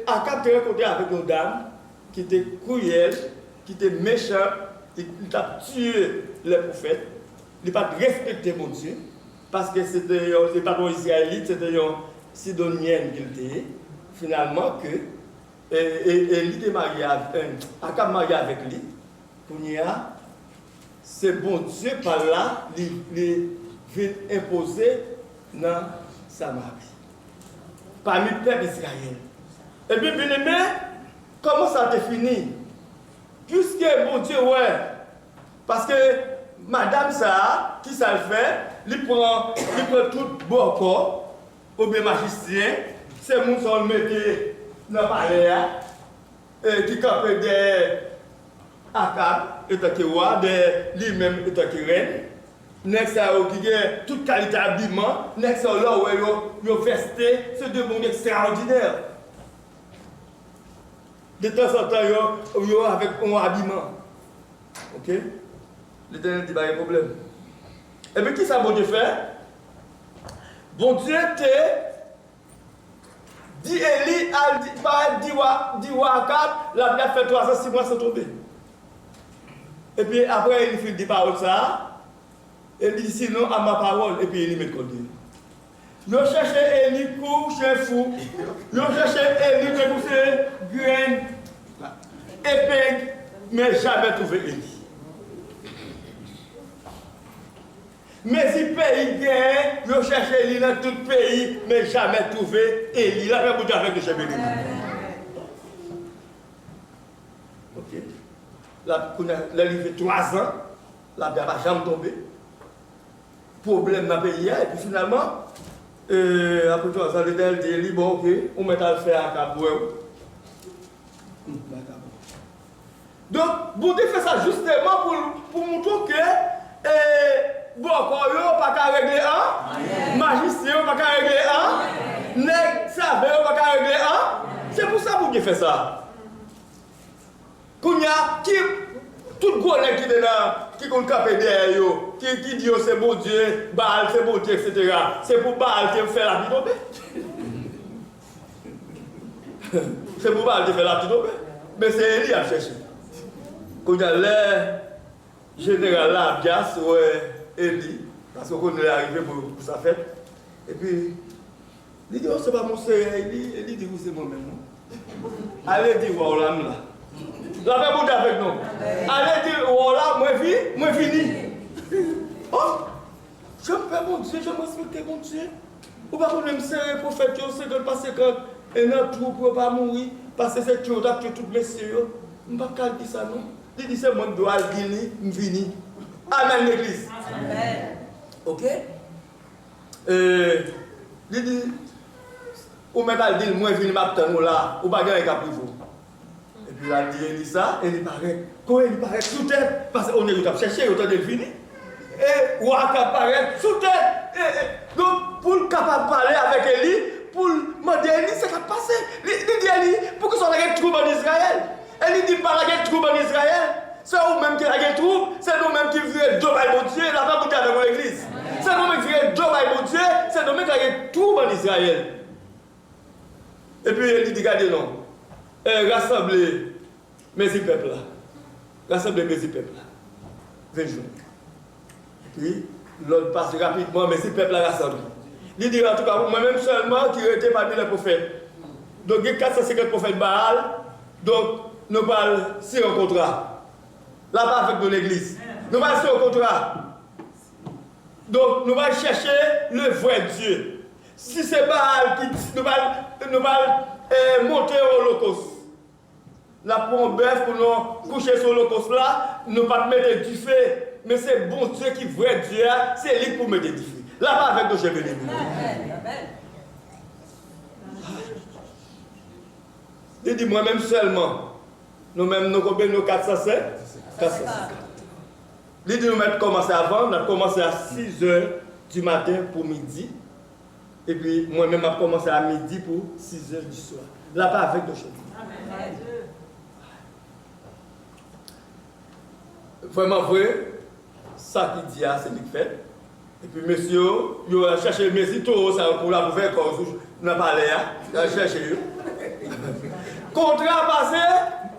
Akab était rencontré avec une dame qui était cruelle, qui était méchante, il a tué les prophètes, il n'a pas respecté mon Dieu, parce que c'était pas un Israélite, c'était une Sidonienne qu'il était. Finalement, il était marié avec Akab marié avec lui. C'est bon Dieu par là, il vient imposer dans Samarie. Parmi le peuple d'Israël. Et puis, bien aimé, comment ça a fini? Puisque bon Dieu, ouais, parce que madame ça, qui ça le fait, il prend tout bon corps, ou bien magicien, c'est mon son le mettait dans le palais, qui campait des Akab, étant que roi, lui-même étant que reine. Next ça qui a toute qualité d'habillement, next ça là où ils ont vesté, c'est deux mondes extraordinaires. De temps en temps, ils ont avec un habillement. Ok? L'Éternel dit pas de problème. Et puis qui ça bon Dieu fait? Bon Dieu dit Élie, dit Wakab, la vie a fait 306 mois sans tomber. Et puis après, il fait des paroles ça. Il dit sinon à ma parole. Et puis il met le côté. Nous cherchons Élie pour chez fou. Nous cherchons Élie pour pousser graines, épingle, mais jamais trouvé Élie. Mais si le pays gagne, nous cherchons Élie dans tout le pays, mais jamais trouvé Élie. Là, vous avec le chef Élie. Ok. Là, il fait 3 ans, la bière n'a jamais tombé. Problème dans le pays, et puis finalement, après 3 ans, il dit, bon, ok, on met à le faire à Caboué. Donc, vous devez faire ça justement pour montrer que bon, pas qu'à régler un, magicien pas qu'à régler un, nègre saveur pas qu'à régler un. C'est pour ça que vous devez faire ça. Qu'on y a qui tout gros nègre qui est là, qui compte caper derrière yo, qui dit c'est bon Dieu, Baal c'est bon Dieu, etc. C'est pour Baal qui fait la vie tomber. C'est pour Baal qui fait la vie tomber. Mais c'est Élie à chercher. Quand il y a l'air général là, Bias, ouais, Élie, parce qu'on est arrivé pour sa fête. Et puis, il dit, oh, c'est pas mon sœur, Élie dit, oui, c'est moi-même. Allez dire, voilà, là. La paix pour avec nous. Allez dire, voilà, moi fini. Oh, je me fais mon Dieu, je me respecte mon Dieu. Ou pas qu'on me serrer pour faire que c'est de passer quand un autre trou pour ne pas mourir, parce que c'est tout, tu tout blessé. Je ne peux pas dire ça, non. Il dit, c'est moi qui dois dire, je finis. Amen, l'église. Amen. Ok? Il dit, ou même elle dit, moi je viens m'attendre là, ou pas gagner un vous. Et puis il dit ça, et il paraît, quand il paraît sous tête, parce qu'on est tout à chercher, autant de fini. Et ou apparaît sous tête. Donc, pour le capable de parler avec Élie, pour demander Élie, c'est qu'à passer. Il dit Élie, pour que soit la troupe en Israël. Élie dit pas la troupe en Israël. C'est nous-mêmes qui avons des troupes, c'est nous-mêmes qui vivons Dieu par mon Dieu, la pas bouger avec l'église. C'est nous-mêmes qui vivons Dieu par mon Dieu, c'est nous-mêmes qui avons des troupes en Israël. Et puis il dit, regardez non, rassemblez mes peuples là. Rassemblez mes peuples là. 20 jours. Et puis l'autre passe rapidement, mes peuples là rassemblés. Il dit en tout cas, moi-même seulement qui était parmi les prophètes. Donc il y a 450 prophètes Baal, donc nous parlons sur un contrat. Là, pas avec de l'église. Nous allons faire un contrat. Donc, nous allons chercher le vrai Dieu. Si c'est Baal qui nous allons monter au holocauste. Là, pour un bœuf, pour nous coucher sur l'holocauste là, nous ne pas mettre du feu. Mais c'est bon Dieu qui est vrai Dieu, c'est lui pour mettre du feu. Là, pas avec de cheveux. Il dit moi-même seulement. Nous-mêmes, nous combien nos 407. Il dit nous mettre commencer avant, on a commencé à 6h du matin pour midi. Et puis moi-même, je commencé à midi pour 6h du soir. Là, pas avec nos choses. Vraiment vrai, ça qui dit, c'est ce qu'il fait. Et puis monsieur, il a cherché mes citos, ça pour la faire comme nous avons parlé, il a cherché. Contrat passé,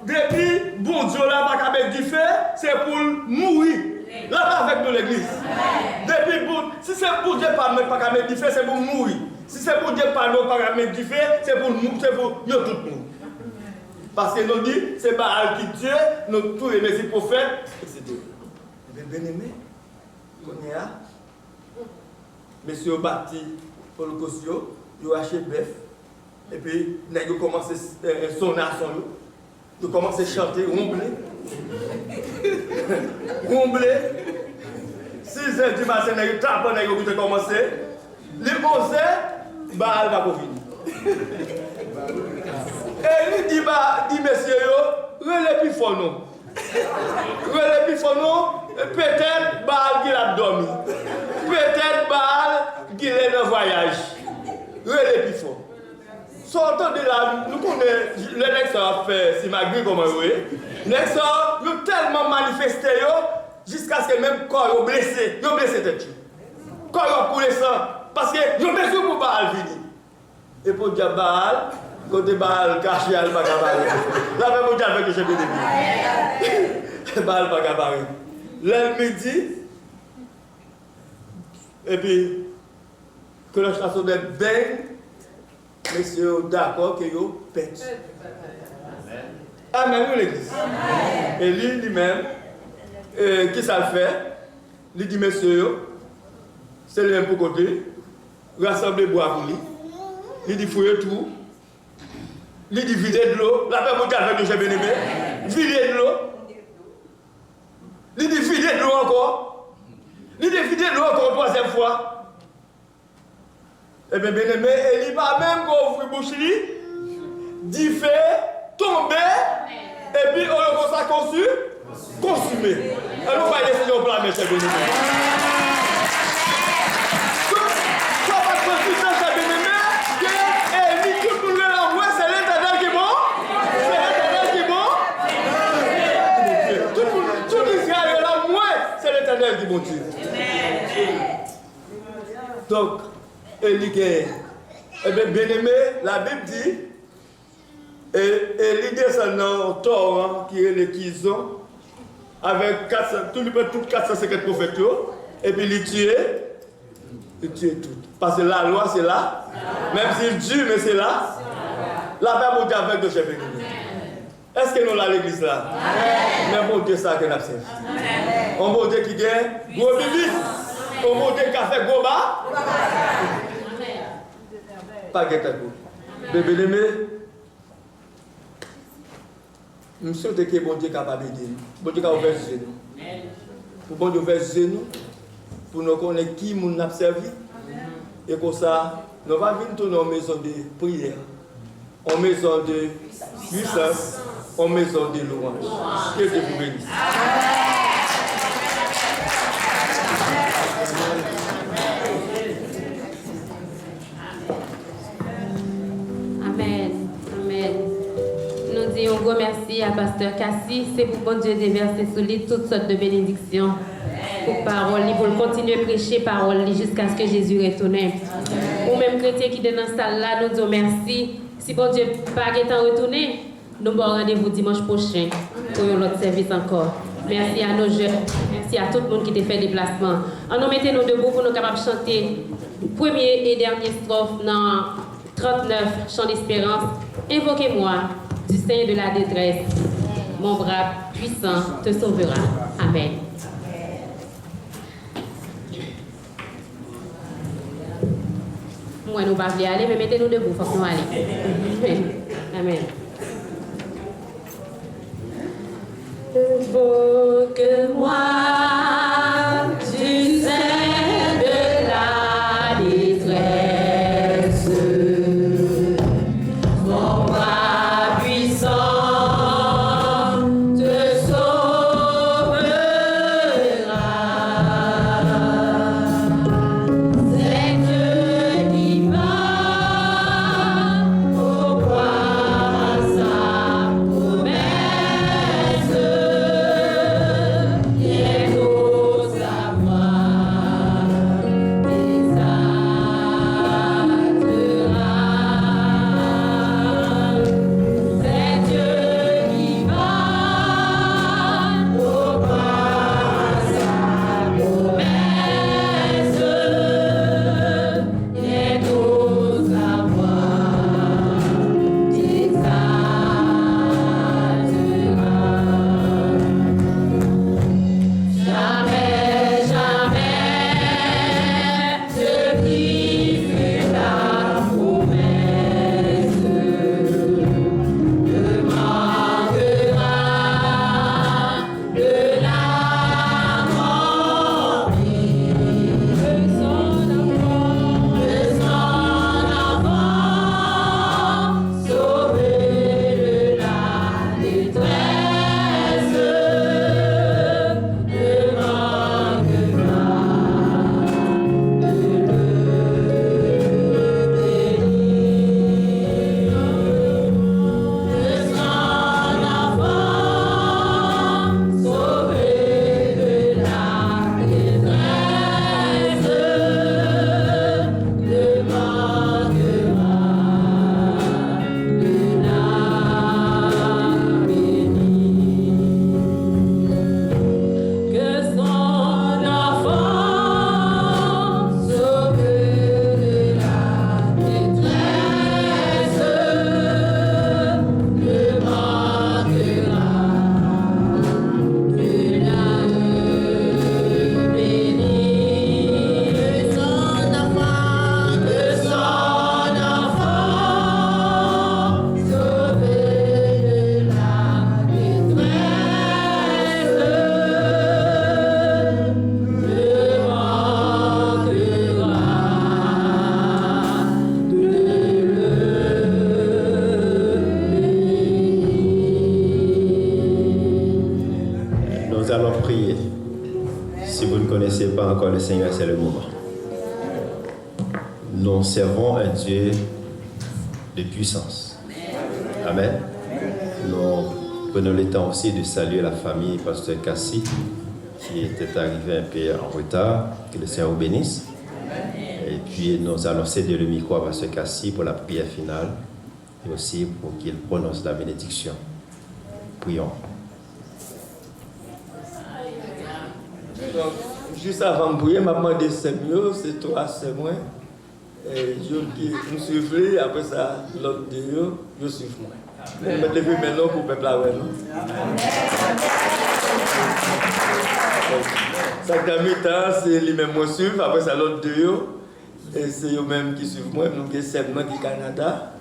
depuis bon Dieu là, pas mettre du feu, c'est pour mourir. Là, pas avec nous l'église. Depuis bon, si c'est pour Dieu pas mettre du feu, c'est pour mourir. Si c'est pour Dieu pas mettre du feu, c'est pour nous, c'est pour nous tout le monde. Parce que nous dit, c'est Baal qui Dieu, nous tous les messieurs prophètes, etc. Bien aimé, on est là. Monsieur bâti pour le cosio, il a acheté bœuf. Et puis, il a commencé à sonner à son lot. Il a commencé à chanter, rombler. Rombler. 6h du matin, il a tapé, il a commencé. Les 11h, Baal va pour finir. Et il dit, monsieur, relais plus fort non. Relais plus fort non, peut-être Baal qui l'a dormi. Peut-être Baal qui est dans le voyage. Relais plus fort. Sortant de là, nous connaissons, les nègres ont fait, si ma grille comme vous voyez, les nègres ont tellement manifesté jusqu'à ce que même corps est blessé, ils ont blessé tête. Corps est coulé sang. parce que je me suis pour Baal fini. Et pour dire Baal, côté Baal caché, elle va gabarer. La même chose avec le chef de Baal va gabarer. L'elle me dit, et puis, que le chassonneur baigne, messieurs, d'accord, que vous pète. Amen, nous l'église. Et lui-même, qui ça le fait? Il dit, messieurs, c'est le même pour côté, rassembler bois pour lui. Il dit, fouiller tout. Il dit, vider de l'eau. La paix mondiale avec le chef bien-aimé. Vider de l'eau. Il dit, vider de l'eau encore. Il dit, vider de l'eau encore une troisième fois. Eh bien, bien-aimé, il va même qu'on ouvre bouche, dit fait, tomber, et puis on le ça conçu, consumé. Alors, on va laisser au plan, mes chers bien-aimés. Qui bon Dieu. Donc, Élie, eh bien, bien-aimé, la Bible dit, Élie descend dans le torrent qui est les Kizon, avec toutes 450 prophètes, et puis il tue tout. Parce que la loi, c'est là, même s'il tue, mais c'est là, la paix monte avec le chef béni. Est-ce que nous avons l'église là? Mais bon Dieu, ça que nous avons. On bon Dieu qui gagne, gros bibi. On bon Dieu qui a fait gros bas. Pas de tabou. Bébé aimé, je souhaite que bon Dieu capable d'aider. Bon Dieu qui a ouvert les yeux. Pour bon Dieu ouvrir les yeux, pour nous connaître qui nous a servi. Et comme ça, nous allons venir tourner en maison de prière, en maison de puissance, en maison de louange. Que Dieu vous bénisse. Amen. Amen. Nous disons un gros merci à Pasteur Cassie. C'est pour bon Dieu déverser sur lui toutes sortes de bénédictions. Pour parole, pour continuer à prêcher parole jusqu'à ce que Jésus retourne. Ou même chrétiens qui sont dans cette salle-là, nous disons merci. Si bon Dieu pas étant retourné, nous avons rendez-vous dimanche prochain pour un autre service encore. Merci à nos jeunes, merci à tout le monde qui a fait déplacement. En nous mettons nous debout pour nous capables de chanter premier et dernier strophe dans 39, Chant d'espérance. Invoquez-moi du sein de la détresse. Mon bras puissant te sauvera. Amen. Moi, nous ne pouvons pas aller, mais mettez-nous debout, il faut que nous allions. Amen. Invoque-moi du sein de la détresse, mon bras puissant te sauvera. C'est Dieu qui va au roi sa promesse. connaissez pas encore le Seigneur, c'est le moment. Nous servons un Dieu de puissance. Amen. Nous prenons le temps aussi de saluer la famille Pasteur Cassie, qui était arrivé un peu en retard. Que le Seigneur vous bénisse. Et puis nous allons céder le micro à Pasteur Cassie pour la prière finale et aussi pour qu'il prononce la bénédiction. Prions. Donc, juste avant de prier, je demandé c'est mieux, c'est toi, c'est moi. Et je qui nous suivez, après ça, l'autre de eux, je suis moi. Je me lever maintenant pour le peuple à ça dans mi-temps, c'est lui-même qui suivent, après ça, l'autre de eux. Et c'est eux-mêmes qui suivent moi, nous qui sommes du Canada.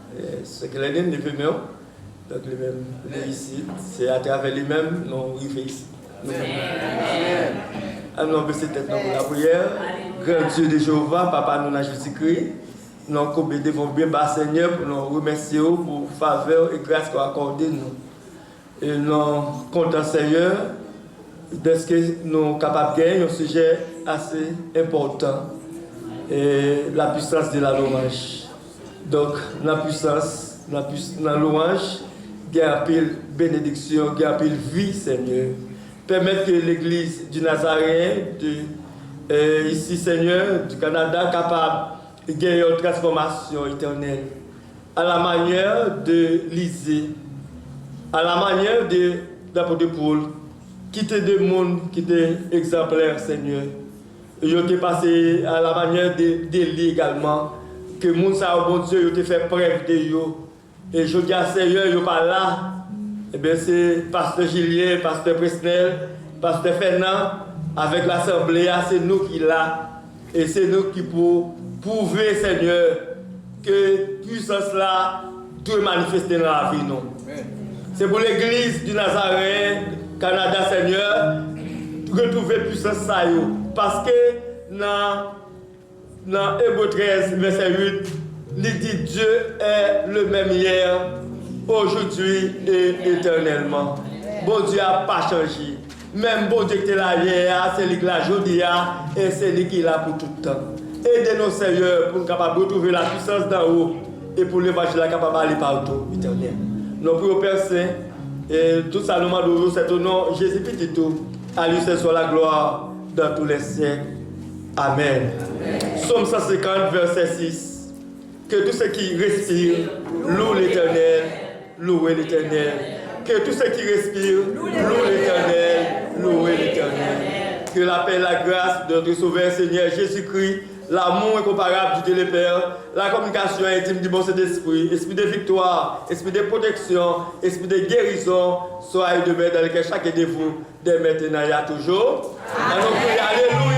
C'est que les gens ne peuvent pas. Donc, les mêmes ici, c'est à travers les mêmes, nous arrivons ici. Nous baissons tête pour la prière. Grand Dieu de Jéhovah, Papa, nous, dans Jésus-Christ, nous devons bien bas Seigneur pour nous remercier pour la faveur et grâce qu'on a accordé nous. Et nous comptons Seigneur de ce que nous sommes capables de gagner, un sujet assez important. Et la puissance de la louange. Donc, la puissance, la louange, il y a un peu de bénédiction, il y a un peu de vie, Seigneur. Permettre que l'église du Nazaréen, ici, Seigneur, du Canada, capable de gagner une transformation éternelle. À la manière de Lysée, à la manière de l'apôtre Paul, qui était des mondes, qui étaient exemplaires, Seigneur. Ils ont passé à la manière d'Élie également, que les gens, bon Dieu, ils ont fait preuve de eux. Et je dis à Seigneur, ils ne sont pas là. Eh bien, c'est Pasteur Julien, Pasteur Presnel, Pasteur Fernand, avec l'Assemblée, c'est nous qui là. Et c'est nous qui pouvons prouver, Seigneur, que puissance là doit manifester dans la vie. C'est pour l'église du Nazaréen, Canada, Seigneur, retrouver puissance ça. Parce que dans Hébreux 13, verset 8, il dit Dieu est le même hier, aujourd'hui et éternellement. Bon Dieu n'a pas changé. Même bon Dieu qui est là hier, c'est lui qui l'a aujourd'hui et c'est lui qui est là pour tout le temps. Aidez-nous, Seigneur, pour nous capables de retrouver la puissance d'en haut et pour l'évangile capable d'aller partout, éternel. Nous prions au Père Saint et tout ça nous demande, c'est au nom de Jésus Petit tout. À lui, c'est soit la gloire dans tous les siècles. Amen. Psaume 150, verset 6. Que tous ceux qui respirent louent l'Éternel, louez l'Éternel. Que tous ceux qui respirent louent l'Éternel, louez l'Éternel. Que la paix et la grâce de notre Sauveur Seigneur Jésus-Christ, l'amour incomparable du Dieu le Père, la communication intime du bon Saint-Esprit, esprit de victoire, esprit de protection, esprit de guérison, soit et demeure dans lequel chacun de vous, dès maintenant et à toujours. Alléluia.